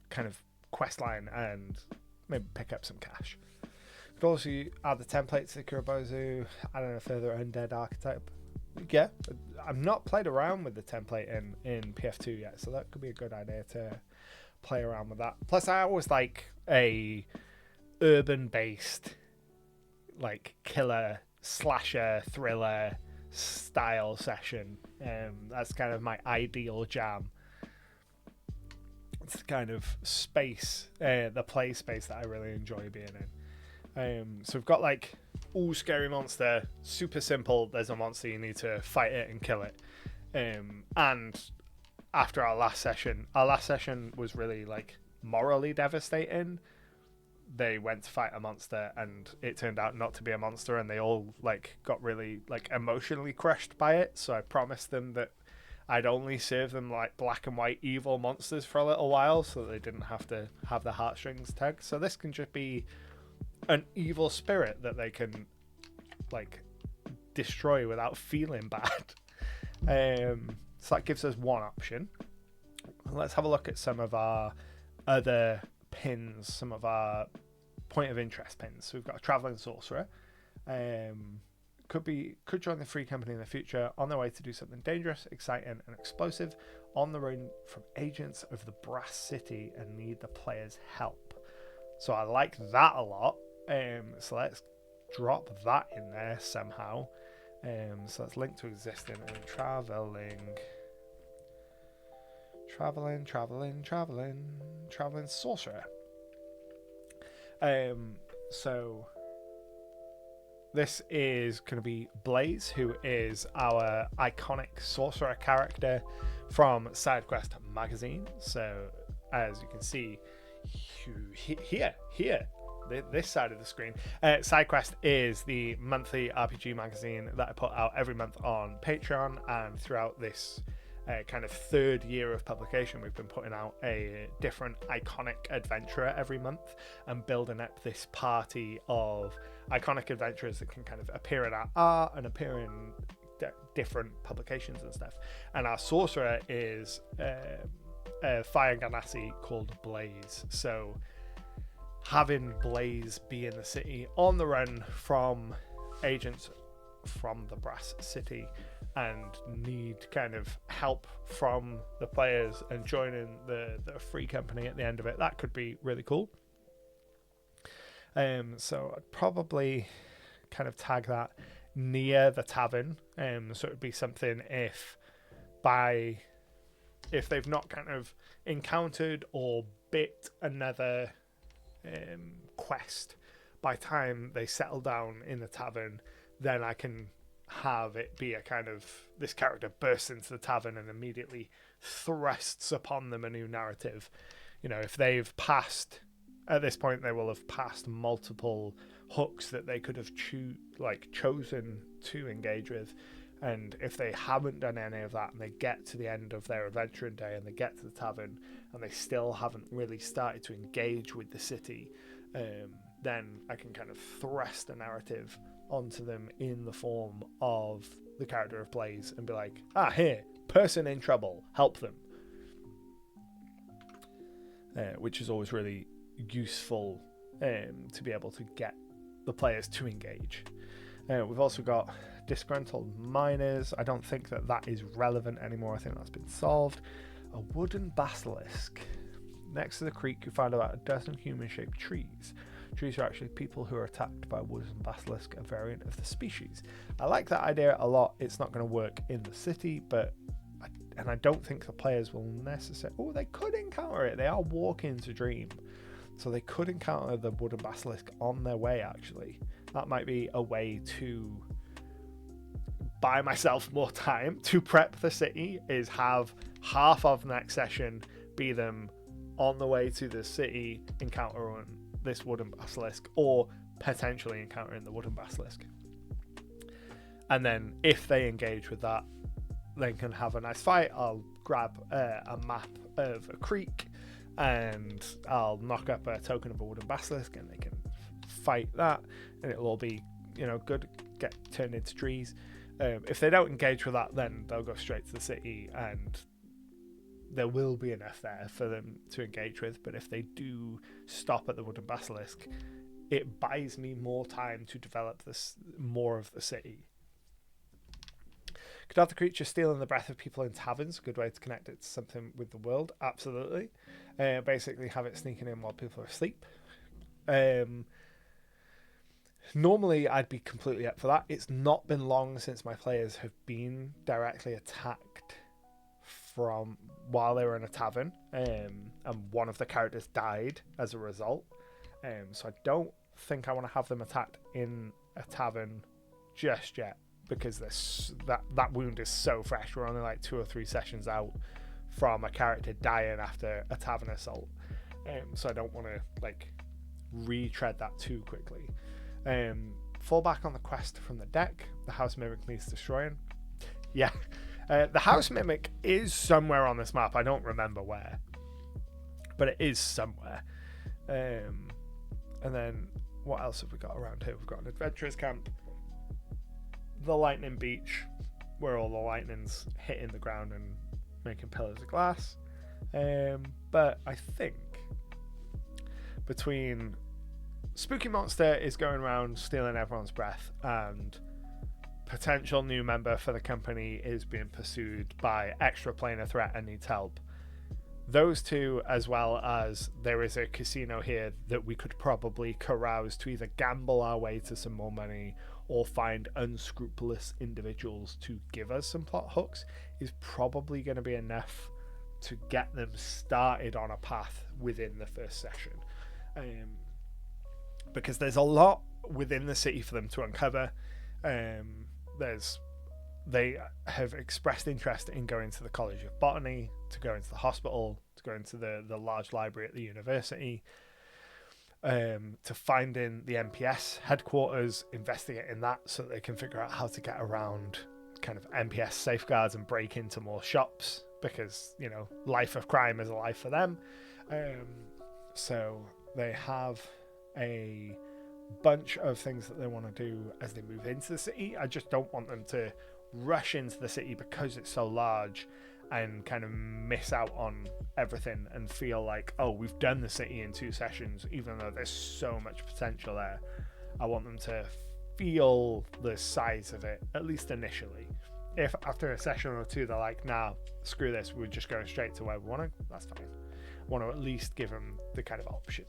kind of quest line and maybe pick up some cash. Could also add the template to Kurobozu, add in a further undead archetype. Yeah, I've not played around with the template in PF2 yet, so that could be a good idea to play around with that. Plus, I always like a urban-based, like, killer, slasher, thriller style session. That's kind of my ideal jam. It's the kind of space, the play space that I really enjoy being in. So we've got like, ooh, scary monster, super simple. There's a monster, you need to fight it and kill it. And after our last session was really like morally devastating. They went to fight a monster and it turned out not to be a monster, and they all like got really like emotionally crushed by it. So I promised them that I'd only serve them like black and white evil monsters for a little while, so that they didn't have to have the heartstrings tugged. So this can just be an evil spirit that they can like destroy without feeling bad. So that gives us one option. Let's have a look at some of our other pins, some of our point of interest pins. So we've got a traveling sorcerer. Could join the free company in the future, on their way to do something dangerous, exciting, and explosive, on the run from agents of the Brass City and need the player's help. So I like that a lot. So let's drop that in there somehow. So let's link to existing and traveling sorcerer. So this is going to be Blaze, who is our iconic sorcerer character from SideQuest magazine. So as you can see here, this side of the screen, SideQuest is the monthly RPG magazine that I put out every month on Patreon, and throughout this kind of third year of publication, we've been putting out a different iconic adventurer every month and building up this party of iconic adventurers that can kind of appear in our art and appear in different publications and stuff. And our sorcerer is a fire ganassi called Blaze. So having Blaze be in the city on the run from agents from the Brass City and need kind of help from the players and joining the free company at the end of it, that could be really cool. So I'd probably kind of tag that near the tavern. So it would be something if they've not kind of encountered or bit another quest by time they settle down in the tavern, then I can have it be a kind of, this character bursts into the tavern and immediately thrusts upon them a new narrative. You know, if they've passed, at this point they will have passed multiple hooks that they could have chosen to engage with, and if they haven't done any of that and they get to the end of their adventuring day and they get to the tavern and they still haven't really started to engage with the city, then I can kind of thrust a narrative onto them in the form of the character of Blaze and be like, here, person in trouble, help them. Which is always really useful to be able to get the players to engage. We've also got disgruntled miners. I don't think that is relevant anymore. I think that's been solved. A wooden basilisk. Next to the creek, you find about a dozen human-shaped trees. Trees are actually people who are attacked by a wooden basilisk, a variant of the species. I like that idea a lot. It's not going to work in the city, but I don't think the players will necessarily... Oh, they could encounter it. They are walking to Dream, so they could encounter the wooden basilisk on their way, actually. That might be a way to buy myself more time to prep the city, is have half of next session be them on the way to the city encountering this wooden basilisk, or potentially encountering the wooden basilisk. And then if they engage with that, they can have a nice fight. I'll grab a map of a creek and I'll knock up a token of a wooden basilisk and they can fight that, and it'll all be, good, get turned into trees. If they don't engage with that, then they'll go straight to the city and there will be enough there for them to engage with. But if they do stop at the wooden basilisk, it buys me more time to develop more of the city. Could have the creature stealing the breath of people in taverns. A good way to connect it to something with the world. Absolutely. Basically have it sneaking in while people are asleep. Normally I'd be completely up for that. It's not been long since my players have been directly attacked from while they were in a tavern, and one of the characters died as a result. So I don't think I want to have them attacked in a tavern just yet, because that wound is so fresh. We're only like 2 or 3 sessions out from a character dying after a tavern assault, so I don't want to retread that too quickly. Fall back on the quest from the deck. The house mimic needs destroying. Yeah. The house mimic is somewhere on this map. I don't remember where, but it is somewhere. And then what else have we got around here? We've got an adventurers camp, the lightning beach, where all the lightning's hitting the ground and making pillars of glass. But I think between Spooky Monster is going around stealing everyone's breath, and potential new member for the company is being pursued by extra planar threat and needs help. Those two, as well as there is a casino here that we could probably carouse to either gamble our way to some more money or find unscrupulous individuals to give us some plot hooks, is probably going to be enough to get them started on a path within the first session. Because there's a lot within the city for them to uncover. They have expressed interest in going to the College of Botany, to go into the hospital, to go into the large library at the university, to finding the MPS headquarters, investigating that so that they can figure out how to get around kind of MPS safeguards and break into more shops, because, life of crime is a life for them. So they have a bunch of things that they want to do as they move into the city. I just don't want them to rush into the city because it's so large and kind of miss out on everything and feel like, oh, we've done the city in 2 sessions, even though there's so much potential there. I want them to feel the size of it, at least initially. If after a session or two they're like, nah, screw this, we're just going straight to where we want to, that's fine. I want to at least give them the kind of option.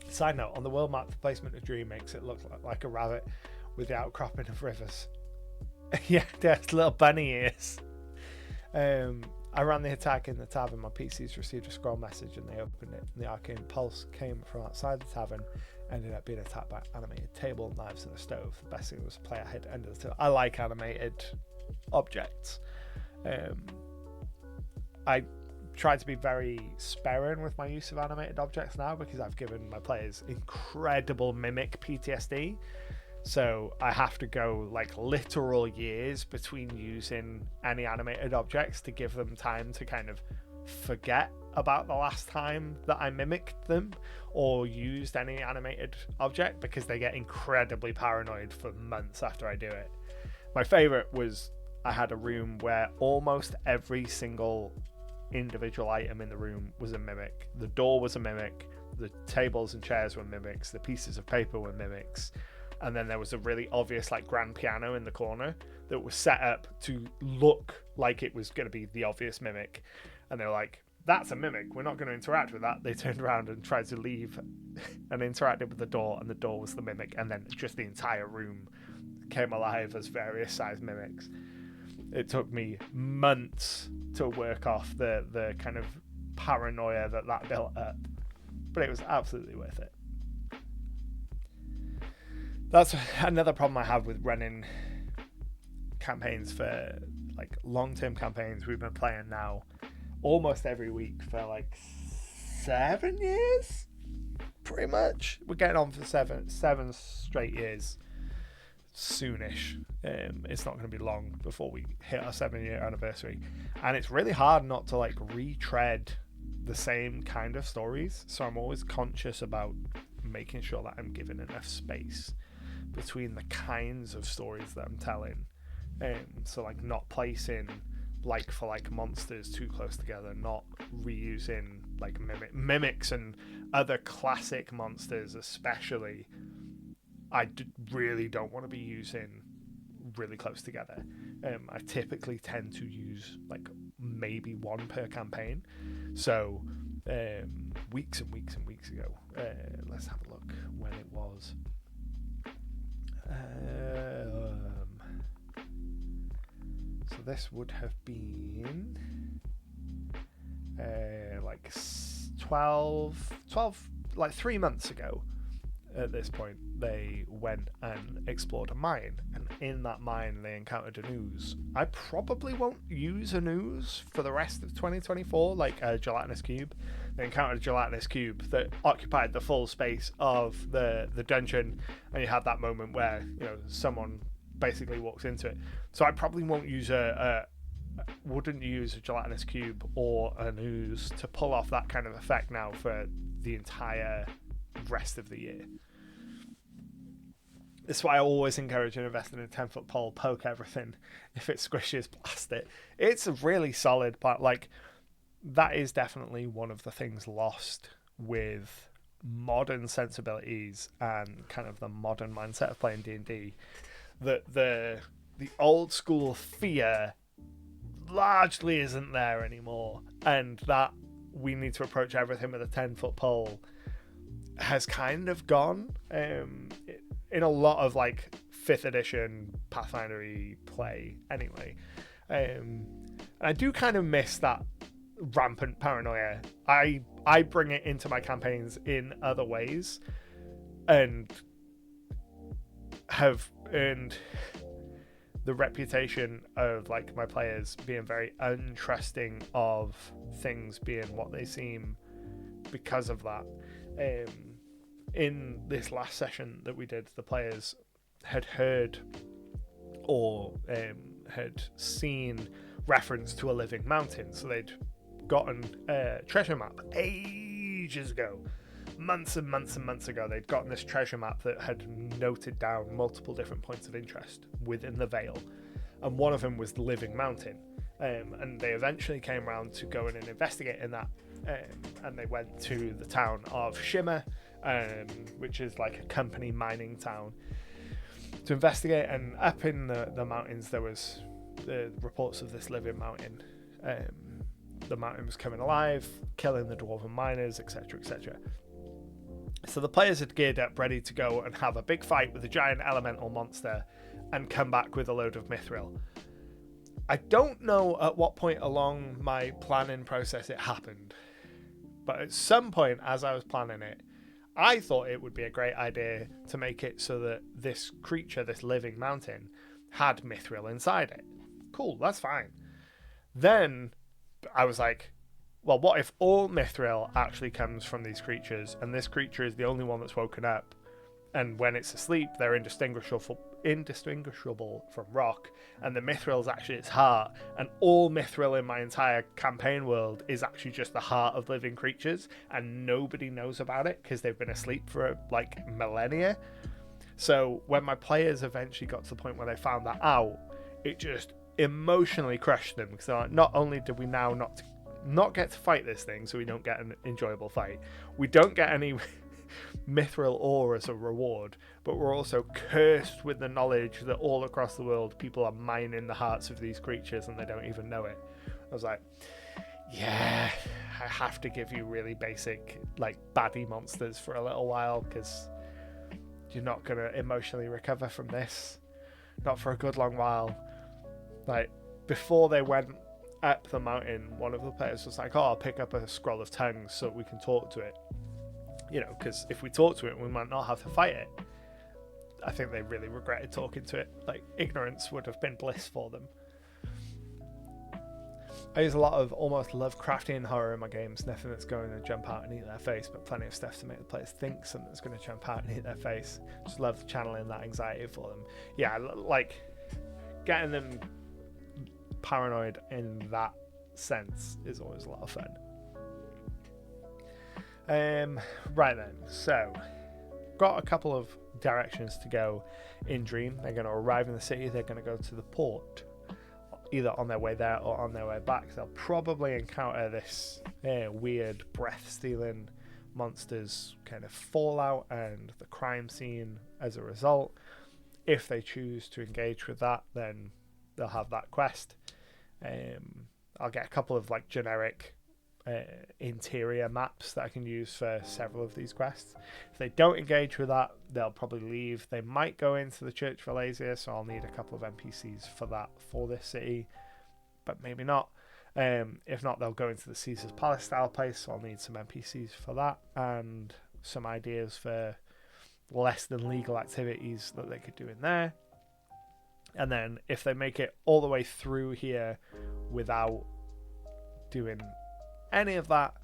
Side note, on the world map, the placement of Dream makes it look like a rabbit with the outcropping of rivers. Yeah, there's little bunny ears. I ran the attack in the tavern. My PCs received a scroll message and they opened it. And the arcane pulse came from outside the tavern, ended up being attacked by animated table, knives, and a stove. The best thing was the player hit end of the table. I like animated objects. I try to be very sparing with my use of animated objects now because I've given my players incredible mimic PTSD. So I have to go like literal years between using any animated objects to give them time to kind of forget about the last time that I mimicked them or used any animated object, because they get incredibly paranoid for months after I do it. My favorite was I had a room where almost every single individual item in the room was a mimic. The door was a mimic, the tables and chairs were mimics, the pieces of paper were mimics. And then there was a really obvious like grand piano in the corner that was set up to look like it was going to be the obvious mimic. And they were like, that's a mimic, we're not going to interact with that. They turned around and tried to leave and interacted with the door, and the door was the mimic. And then just the entire room came alive as various size mimics. It took me months to work off the kind of paranoia that built up. But it was absolutely worth it. That's another problem I have with running campaigns for like long-term campaigns. We've been playing now almost every week for like 7 years, pretty much. We're getting on for seven straight years soonish. It's not going to be long before we hit our 7-year anniversary, and it's really hard not to like retread the same kind of stories. So I'm always conscious about making sure that I'm giving enough space between the kinds of stories that I'm telling. So like not placing like for like monsters too close together, not reusing like mimics and other classic monsters especially. I really don't want to be using really close together. I typically tend to use like maybe one per campaign. So weeks and weeks and weeks ago, let's have a look when it was. So this would have been like 12, like 3 months ago. At this point, they went and explored a mine, and in that mine they encountered an ooze. I probably won't use an ooze for the rest of 2024, like a gelatinous cube. They encountered a gelatinous cube that occupied the full space of the dungeon, and you had that moment where, you know, someone basically walks into it. So I probably won't use wouldn't use a gelatinous cube or an ooze to pull off that kind of effect now for the entire rest of the year. That's why I always encourage an investor in a 10-foot pole, poke everything. If it squishes, blast it. It's a really solid part. Like, that is definitely one of the things lost with modern sensibilities and kind of the modern mindset of playing D&D. That the old school fear largely isn't there anymore, and that we need to approach everything with a 10-foot pole has kind of gone. In a lot of like 5th edition Pathfinder-y play anyway. And I do kind of miss that rampant paranoia. I bring it into my campaigns in other ways and have earned the reputation of like my players being very untrusting of things being what they seem because of that. In this last session that we did, the players had heard or had seen reference to a living mountain. So they'd gotten a treasure map ages ago, months and months and months ago. They'd gotten this treasure map that had noted down multiple different points of interest within the Vale, and one of them was the living mountain. And they eventually came around to go in and investigate in that, and they went to the town of Shimmer, which is like a company mining town. to investigate. And up in the mountains, there was the reports of this living mountain. The mountain was coming alive, killing the dwarven miners, etc., etc. So the players had geared up, ready to go and have a big fight with a giant elemental monster and come back with a load of mithril. I don't know at what point along my planning process it happened, but at some point as I was planning it, I thought it would be a great idea to make it so that this creature, this living mountain, had mithril inside it. Cool, that's fine. Then I was like, well, what if all mithril actually comes from these creatures, and this creature is the only one that's woken up, and when it's asleep, they're indistinguishable from rock, and the mithril is actually its heart, and all mithril in my entire campaign world is actually just the heart of living creatures, and nobody knows about it because they've been asleep for like millennia. So when my players eventually got to the point where they found that out, it just emotionally crushed them, because they're like, not only did we now not get to fight this thing, so we don't get an enjoyable fight, we don't get any mithril ore as a reward, but we're also cursed with the knowledge that all across the world people are mining the hearts of these creatures and they don't even know it. I was like, yeah, I have to give you really basic like baddie monsters for a little while, because you're not going to emotionally recover from this, not for a good long while. Like, before they went up the mountain, one of the players was like, oh, I'll pick up a scroll of tongues so we can talk to it. You know, because if we talk to it, we might not have to fight it. I think they really regretted talking to it. Like, ignorance would have been bliss for them. I use a lot of almost Lovecraftian horror in my games. Nothing that's going to jump out and eat their face, but plenty of stuff to make the players think something's going to jump out and eat their face. Just love channeling that anxiety for them. Yeah, like, getting them paranoid in that sense is always a lot of fun. Right then, so got a couple of directions to go in Dream. They're going to arrive in the city, they're going to go to the port, either on their way there or on their way back. They'll probably encounter this weird breath-stealing monsters kind of fallout and the crime scene as a result. If they choose to engage with that, then they'll have that quest. I'll get a couple of like generic interior maps that I can use for several of these quests. If they don't engage with that, they'll probably leave. They might go into the Church of Alasia, so I'll need a couple of NPCs for that for this city, but maybe not. If not, they'll go into the Caesar's Palace style place, so I'll need some NPCs for that and some ideas for less than legal activities that they could do in there. And then if they make it all the way through here without doing any of that,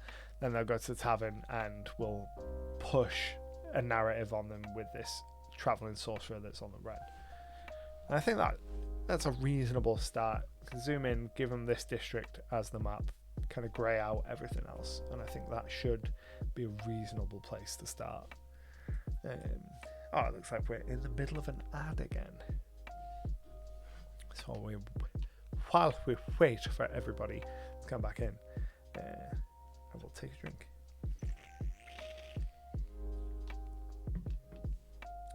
then they'll go to the tavern and we'll push a narrative on them with this traveling sorcerer that's on the run. And I think that's a reasonable start. Zoom in, give them this district as the map, kind of grey out everything else, and I think that should be a reasonable place to start. Oh, it looks like we're in the middle of an ad again. So while we wait for everybody to come back in, I will take a drink.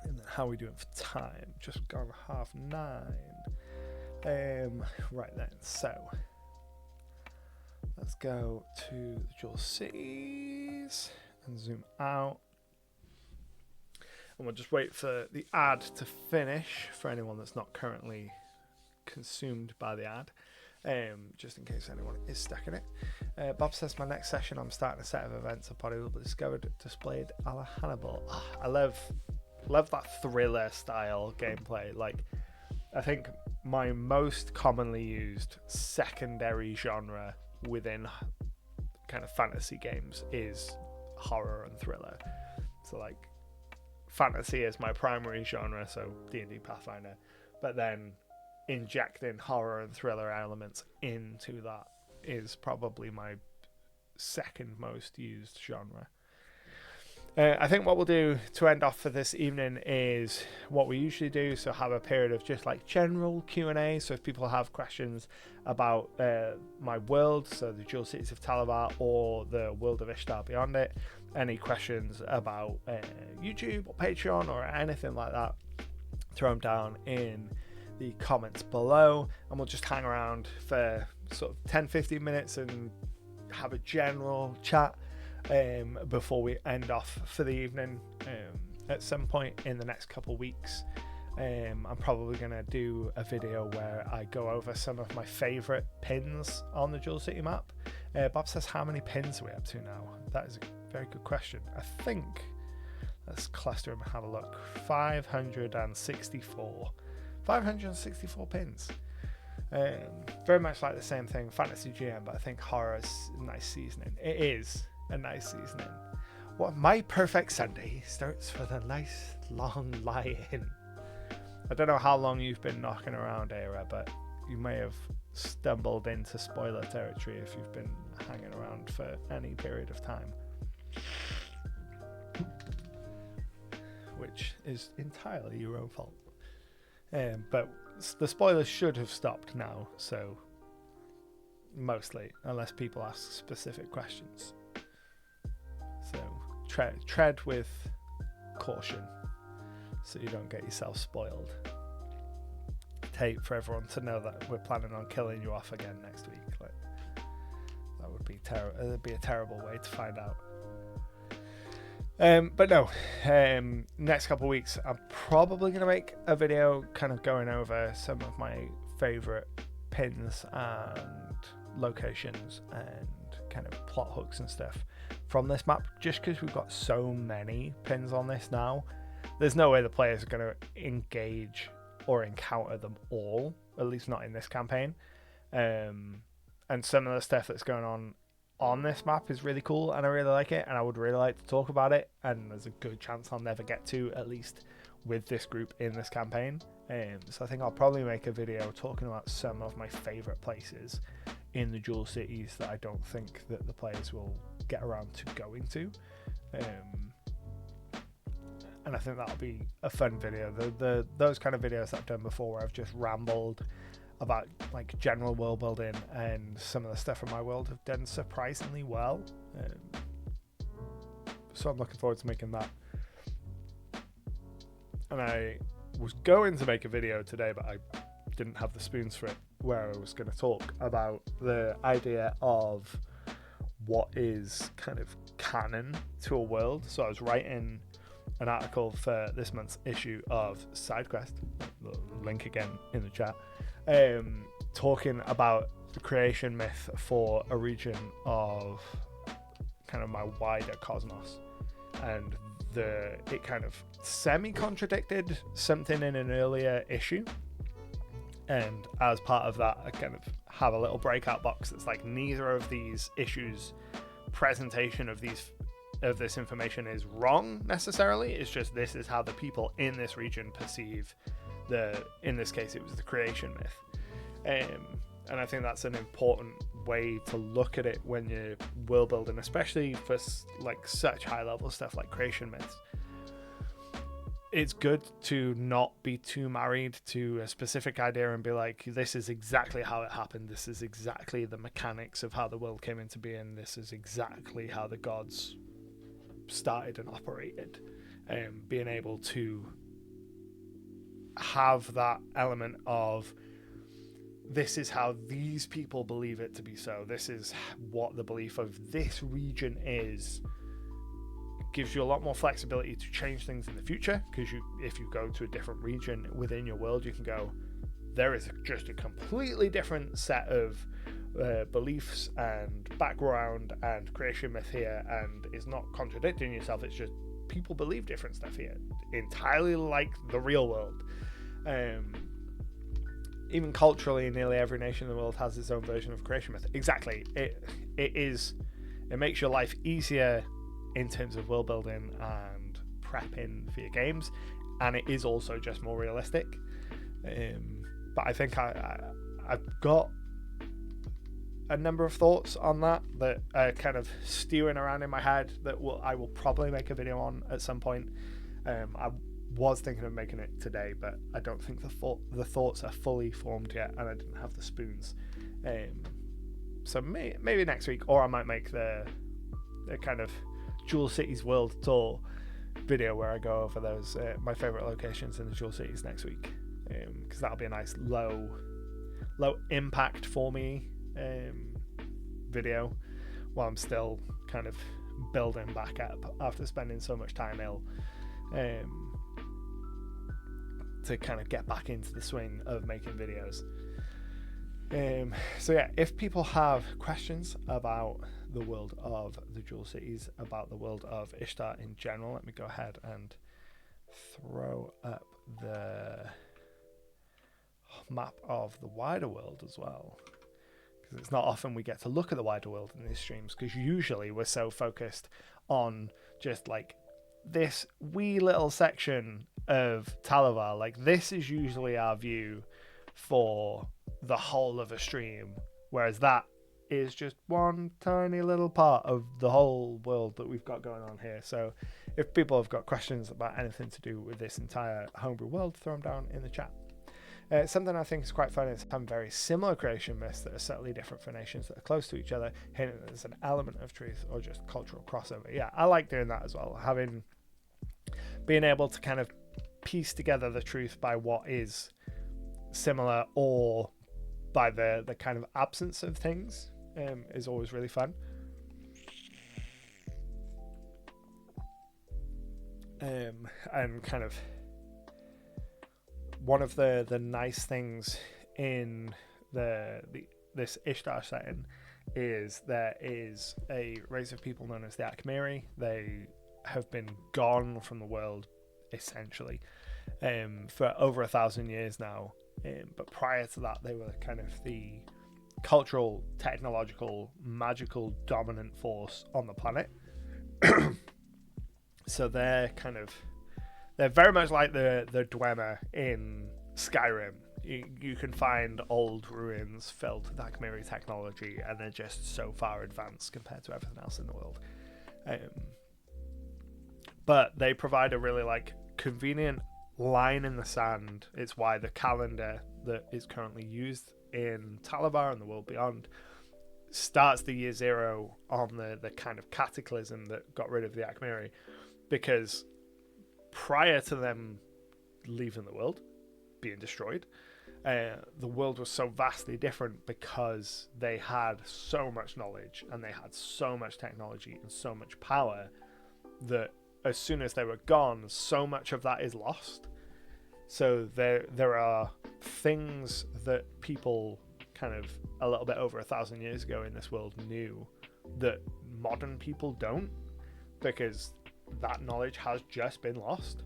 And then how are we doing for time? Just gone 9:30. Right then, so let's go to the Jewel Cities and zoom out. And we'll just wait for the ad to finish for anyone that's not currently consumed by the ad, just in case anyone is stuck in it. Bob says, my next session I'm starting a set of events I've probably discovered displayed a la Hannibal. I love that thriller style gameplay. Like, I think my most commonly used secondary genre within kind of fantasy games is horror and thriller. So like, fantasy is my primary genre, so D&D Pathfinder, but then injecting horror and thriller elements into that is probably my second most used genre. I think what we'll do to end off for this evening is what we usually do, so have a period of just like general Q&A. So if people have questions about my world, so the Dual Cities of Talabar or the world of Ishtar beyond it, any questions about YouTube or Patreon or anything like that, throw them down in the comments below, and we'll just hang around for sort of 10-15 minutes and have a general chat before we end off for the evening at some point in the next couple of weeks. I'm probably going to do a video where I go over some of my favourite pins on the Jewel City map. Bob says, how many pins are we up to now? That is a very good question. I think, let's cluster them and have a look. 564. 564 pins. Very much like the same thing, Fantasy GM, but I think horror is a nice seasoning. It is a nice seasoning. What my perfect Sunday starts with a nice long lie-in. I don't know how long you've been knocking around Era, but you may have stumbled into spoiler territory if you've been hanging around for any period of time, which is entirely your own fault. But the spoilers should have stopped now, so mostly, unless people ask specific questions. So tread with caution, so you don't get yourself spoiled. Tape for everyone to know that we're planning on killing you off again next week. Like, that would be terrible. It'd be a terrible way to find out. But no, next couple of weeks, I'm probably going to make a video kind of going over some of my favorite pins and locations and kind of plot hooks and stuff from this map, just because we've got so many pins on this now. There's no way the players are going to engage or encounter them all, at least not in this campaign. And some of the stuff that's going on this map is really cool, and I really like it, and I would really like to talk about it, and there's a good chance I'll never get to, at least with this group in this campaign. So I think I'll probably make a video talking about some of my favourite places in the Jewel Cities that I don't think that the players will get around to going to. And I think that'll be a fun video. Those kind of videos that I've done before, where I've just rambled about like general world building and some of the stuff in my world, have done surprisingly well. So I'm looking forward to making that. And I was going to make a video today, but I didn't have the spoons for it, where I was going to talk about the idea of what is kind of canon to a world. So I was writing an article for this month's issue of SideQuest, link again in the chat, talking about the creation myth for a region of kind of my wider cosmos, and it kind of semi-contradicted something in an earlier issue, and as part of that I kind of have a little breakout box that's like, neither of these issues presentation of this information is wrong necessarily, it's just this is how the people in this region perceive in this case it was the creation myth. And I think that's an important way to look at it when you're world building, especially for like such high level stuff like creation myths. It's good to not be too married to a specific idea and be like, this is exactly how it happened, this is exactly the mechanics of how the world came into being, this is exactly how the gods started and operated. Being able to have that element of, this is how these people believe it to be, so this is what the belief of this region is, gives you a lot more flexibility to change things in the future, because if you go to a different region within your world, you can go, there is just a completely different set of beliefs and background and creation myth here, and it's not contradicting yourself, it's just people believe different stuff here, entirely like the real world. Even culturally, nearly every nation in the world has its own version of creation myth. Exactly, it makes your life easier in terms of world building and prepping for your games, and it is also just more realistic. But I think I've got a number of thoughts on that are kind of stewing around in my head that I will probably make a video on at some point. I was thinking of making it today, but I don't think the thoughts are fully formed yet, and I didn't have the spoons. So maybe next week, or I might make the kind of Jewel Cities world tour video where I go over those my favorite locations in the Jewel Cities next week, because that'll be a nice low impact for me video while I'm still kind of building back up after spending so much time ill, to kind of get back into the swing of making videos. So yeah, if people have questions about the world of the Jewel Cities, about the world of Ishtar in general, let me go ahead and throw up the map of the wider world as well, because it's not often we get to look at the wider world in these streams, because usually we're so focused on just like this wee little section of Talavar. Like, this is usually our view for the whole of a stream, whereas that is just one tiny little part of the whole world that we've got going on here. So if people have got questions about anything to do with this entire homebrew world, throw them down in the chat. Something I think is quite fun is having very similar creation myths that are subtly different for nations that are close to each other, hinting that there's an element of truth or just cultural crossover. Yeah, I like doing that as well, being able to kind of piece together the truth by what is similar or by the kind of absence of things, is always really fun. And kind of one of the nice things in this Ishtar setting is there is a race of people known as the Akmiri. They have been gone from the world essentially for over 1,000 years now. But prior to that, they were kind of the cultural, technological, magical dominant force on the planet. So they're very much like the Dwemer in Skyrim. You can find old ruins filled with Akmiri technology, and they're just so far advanced compared to everything else in the world. But they provide a really convenient line in the sand. It's why the calendar that is currently used in Talavar and the world beyond starts the year 0 on the kind of cataclysm that got rid of the Akmiri, because prior to them leaving the world, being destroyed, the world was so vastly different because they had so much knowledge and they had so much technology and so much power that as soon as they were gone, so much of that is lost. So there are things that people kind of a little bit over 1,000 years ago in this world knew that modern people don't, because that knowledge has just been lost.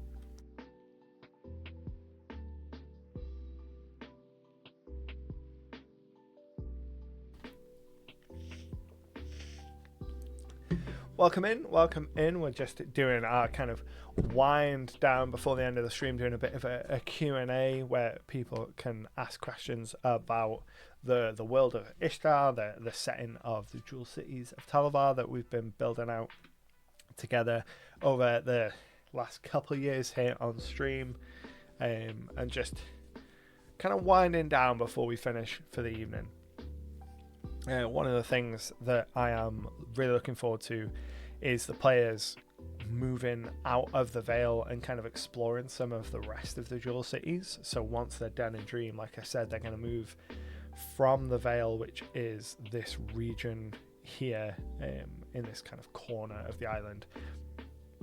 Welcome in. We're just doing our kind of wind down before the end of the stream, doing a bit of a Q&A where people can ask questions about the world of Ishtar, the setting of the Jewel Cities of Talavar that we've been building out together over the last couple of years here on stream, and just kind of winding down before we finish for the evening. One of the things that I am really looking forward to is the players moving out of the Vale and kind of exploring some of the rest of the Jewel Cities. So once they're done in Dream, like I said, they're going to move from the Vale, which is this region here, in this kind of corner of the island.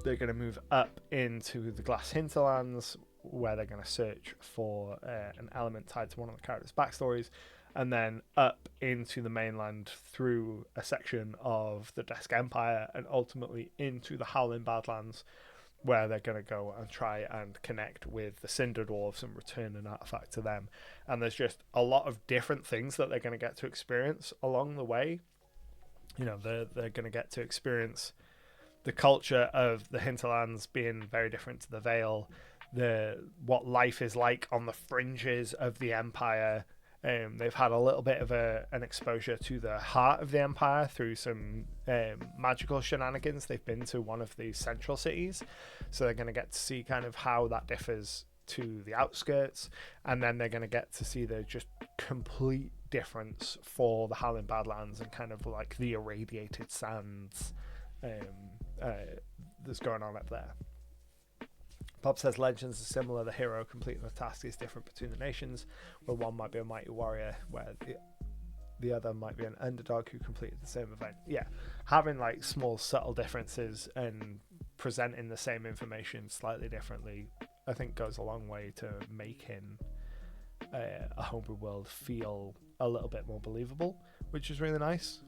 They're going to move up into the Glass Hinterlands, where they're going to search for an element tied to one of the characters' backstories, and then up into the mainland through a section of the Desk Empire, and ultimately into the Howling Badlands, where they're going to go and try and connect with the Cinder Dwarves and return an artifact to them. And there's just a lot of different things that they're going to get to experience along the way. You know, they're going to get to experience the culture of the Hinterlands being very different to the Vale, what life is like on the fringes of the Empire. They've had a little bit of an exposure to the heart of the Empire through some magical shenanigans. They've been to one of the central cities, so they're going to get to see kind of how that differs to the outskirts, and then they're going to get to see the just complete difference for the Howling Badlands and kind of like the irradiated sands that's going on up there. Bob says legends are similar. The hero completing the task is different between the nations, where one might be a mighty warrior, where the other might be an underdog who completed the same event. Yeah, having like small subtle differences and presenting the same information slightly differently, I think goes a long way to making a homebrew world feel a little bit more believable, which is really nice.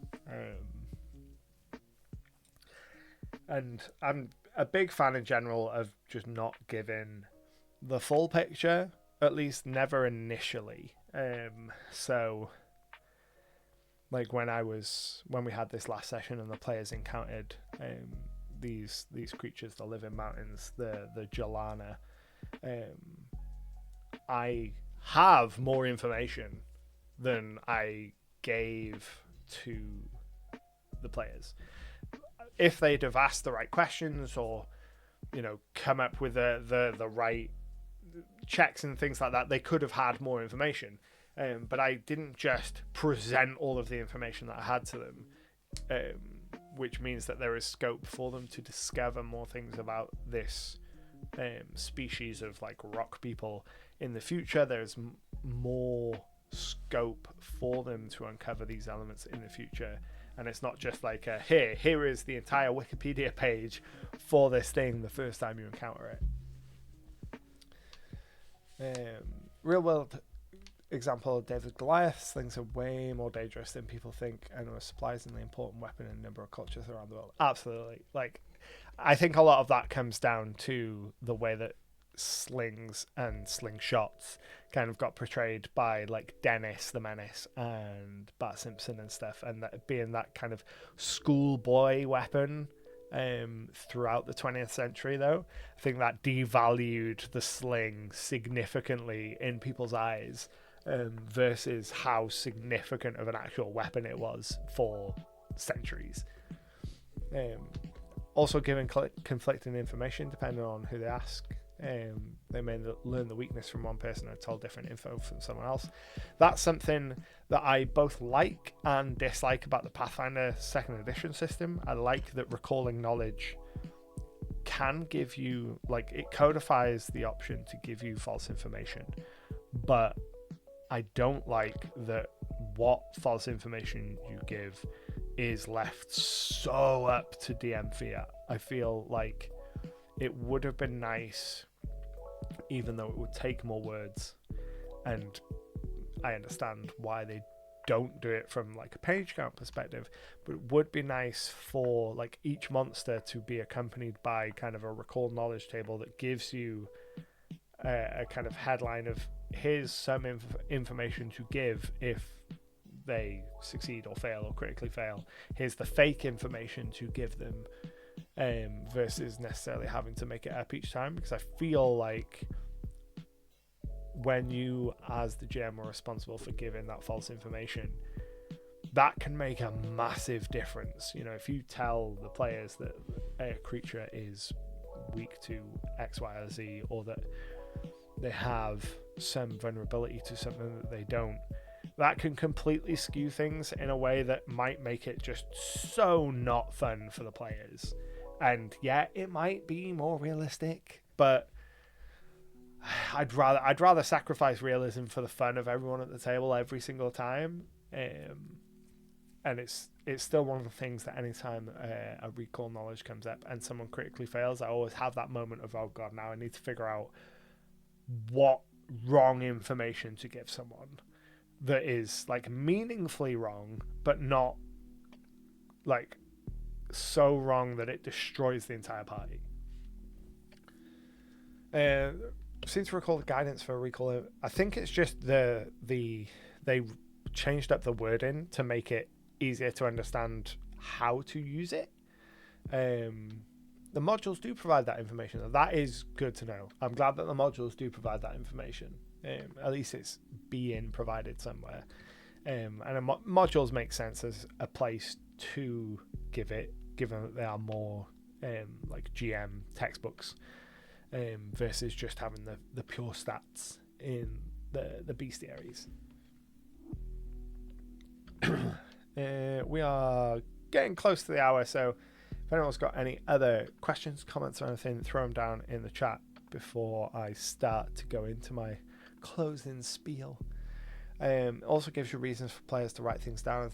And I'm a big fan in general of just not giving the full picture, at least never initially. So like when we had this last session and the players encountered these creatures that live in mountains, the Jalana, I have more information than I gave to the players. If they'd have asked the right questions, or come up with the right checks and things like that, they could have had more information. But I didn't just present all of the information that I had to them, which means that there is scope for them to discover more things about this species of like rock people in the future. There's more scope for them to uncover these elements in the future, and it's not just like here is the entire Wikipedia page for this thing the first time you encounter it. Real world example of David Goliath. Things are way more dangerous than people think, and are a surprisingly important weapon in a number of cultures around the world. Absolutely. Like, I think a lot of that comes down to the way that slings and slingshots kind of got portrayed by like Dennis the Menace and Bart Simpson and stuff, and that being that kind of schoolboy weapon throughout the 20th century. Though I think that devalued the sling significantly in people's eyes, versus how significant of an actual weapon it was for centuries. Also giving conflicting information depending on who they ask. They may learn the weakness from one person and told different info from someone else. That's something that I both like and dislike about the Pathfinder 2nd edition system. I like that recalling knowledge can give you, like, it codifies the option to give you false information, but I don't like that what false information you give is left so up to DM fiat. I feel like it would have been nice, even though it would take more words, and I understand why they don't do it from like a page count perspective, but it would be nice for like each monster to be accompanied by kind of a recall knowledge table that gives you a kind of headline of here's some information to give if they succeed or fail or critically fail. Here's the fake information to give them, versus necessarily having to make it up each time, because I feel like when you as the GM are responsible for giving that false information, that can make a massive difference. If you tell the players that a creature is weak to X, Y, or Z, or that they have some vulnerability to something that they don't, that can completely skew things in a way that might make it just so not fun for the players. And yeah, it might be more realistic, but I'd rather sacrifice realism for the fun of everyone at the table every single time. And it's still one of the things that anytime a recall knowledge comes up and someone critically fails, I always have that moment of, oh god, now I need to figure out what wrong information to give someone that is like meaningfully wrong, but not like so wrong that it destroys the entire party. Seems to recall the guidance for recall. I think it's just they changed up the wording to make it easier to understand how to use it. The modules do provide that information. That is good to know. I'm glad that the modules do provide that information. At least it's being provided somewhere. And modules make sense as a place to give it, given that they are more like GM textbooks, versus just having the pure stats in the bestiaries. We are getting close to the hour, so if anyone's got any other questions, comments, or anything, throw them down in the chat before I start to go into my closing spiel. Also gives you reasons for players to write things down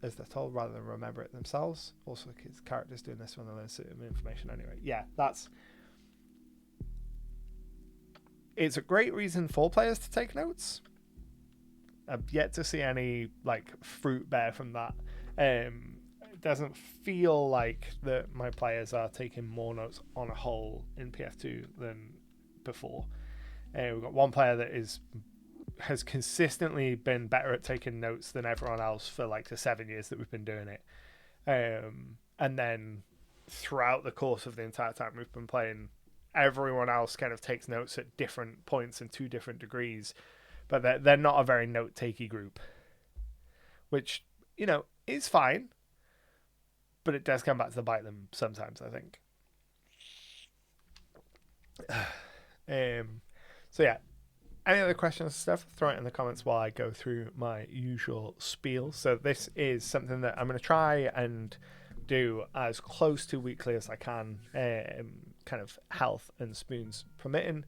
as they're told, rather than remember it themselves. Also, because characters doing this when they learn certain information anyway. Yeah, it's a great reason for players to take notes. I've yet to see any fruit bear from that. It doesn't feel like that my players are taking more notes on a whole in PF2 than before. We've got one player that has consistently been better at taking notes than everyone else for the 7 years that we've been doing it. And then throughout the course of the entire time we've been playing, everyone else kind of takes notes at different points and to different degrees, but they're not a very note-takey group, which, is fine, but it does come back to bite them sometimes, I think. So yeah, any other questions and stuff, throw it in the comments while I go through my usual spiel. So this is something that I'm going to try and do as close to weekly as I can, kind of health and spoons permitting.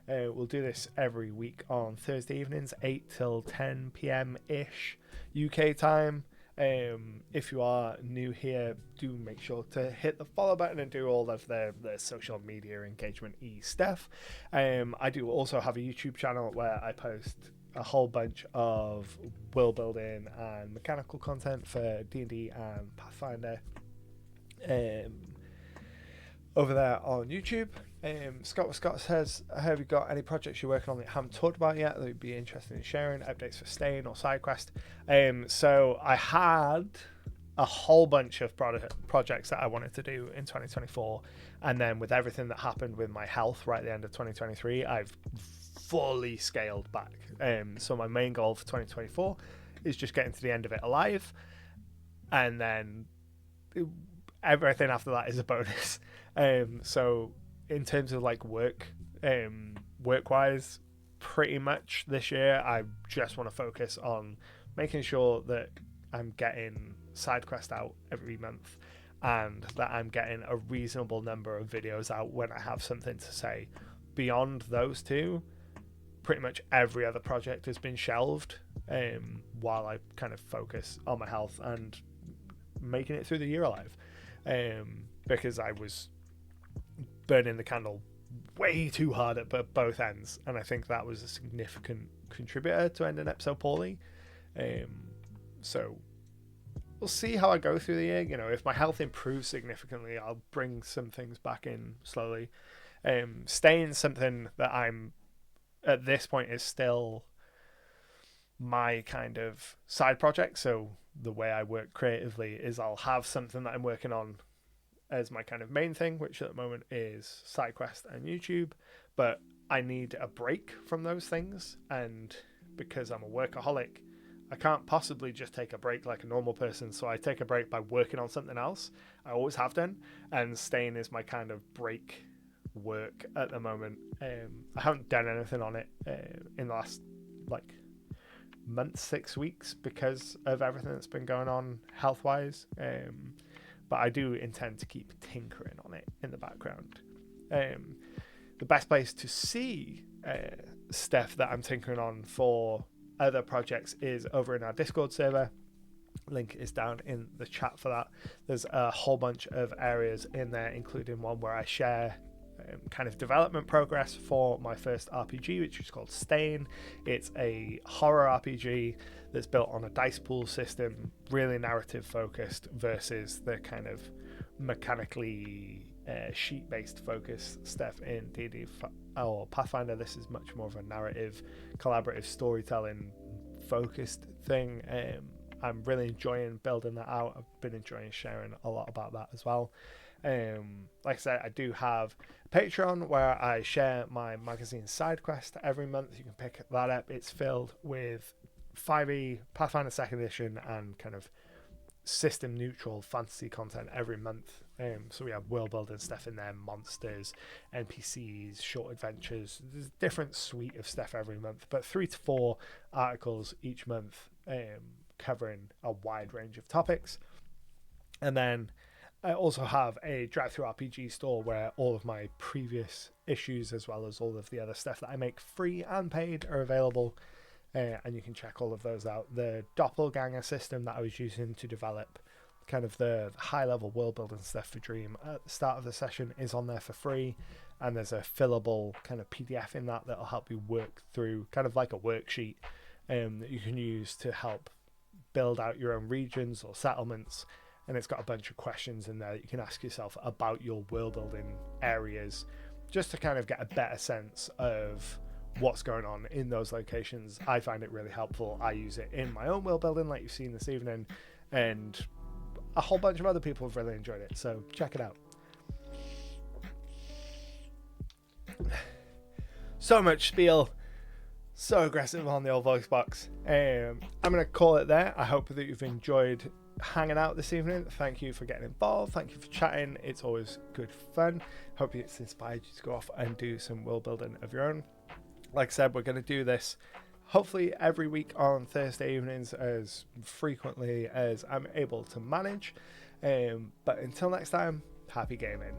We'll do this every week on Thursday evenings, 8 till 10 p.m. ish UK time. If you are new here, do make sure to hit the follow button and do all of the social media engagement stuff. I do also have a YouTube channel where I post a whole bunch of world building and mechanical content for D&D and Pathfinder over there on YouTube. Scott says, have you got any projects you're working on that you haven't talked about yet that would be interested in sharing? Updates for Stain or SideQuest? So I had a whole bunch of projects that I wanted to do in 2024, and then with everything that happened with my health right at the end of 2023, I've fully scaled back. So my main goal for 2024 is just getting to the end of it alive, and then everything after that is a bonus. So in terms of work-wise, pretty much this year I just want to focus on making sure that I'm getting SideQuest out every month, and that I'm getting a reasonable number of videos out when I have something to say. Beyond those two, pretty much every other project has been shelved, while I kind of focus on my health and making it through the year alive, because I was burning the candle way too hard at both ends, and I think that was a significant contributor to ending episode poorly. So we'll see how I go through the year. If my health improves significantly, I'll bring some things back in slowly. Staying something that I'm at this point is still my kind of side project. So the way I work creatively is I'll have something that I'm working on as my kind of main thing, which at the moment is SideQuest and YouTube, but I need a break from those things, and because I'm a workaholic, I can't possibly just take a break like a normal person, so I take a break by working on something else. I always have done, and Stain is my kind of break work at the moment. I haven't done anything on it in the last month, 6 weeks, because of everything that's been going on health-wise. But I do intend to keep tinkering on it in the background. The best place to see stuff that I'm tinkering on for other projects is over in our Discord server. Link is down in the chat for that. There's a whole bunch of areas in there, including one where I share kind of development progress for my first RPG, which is called Stain. It's a horror RPG that's built on a dice pool system, really narrative focused, versus the kind of mechanically sheet-based focused stuff in D&D or Pathfinder. This is much more of a narrative, collaborative storytelling focused thing. I'm really enjoying building that out. I've been enjoying sharing a lot about that as well. Like I said, I do have a Patreon where I share my magazine SideQuest every month. You can pick that up. It's filled with 5e, Pathfinder 2nd edition, and kind of system neutral fantasy content every month. So we have world building stuff in there, monsters, NPCs, short adventures. There's a different suite of stuff every month, but 3 to 4 articles each month, covering a wide range of topics. And then I also have a drive-through RPG store where all of my previous issues, as well as all of the other stuff that I make free and paid, are available, and you can check all of those out. The doppelganger system that I was using to develop kind of the high-level world-building stuff for Dream at the start of the session is on there for free, and there's a fillable kind of PDF in that that'll help you work through, kind of like a worksheet that you can use to help build out your own regions or settlements. And it's got a bunch of questions in there that you can ask yourself about your world building areas, just to kind of get a better sense of what's going on in those locations. I find it really helpful. I use it in my own world building, like you've seen this evening, and a whole bunch of other people have really enjoyed it. So check it out. So much spiel. So aggressive on the old voice box. I'm going to call it there. I hope that you've enjoyed hanging out this evening. Thank you for getting involved. Thank you for chatting. It's always good fun. Hope it's inspired you to go off and do some world building of your own. Like I said, we're going to do this hopefully every week on Thursday evenings, as frequently as I'm able to manage. But until next time, happy gaming.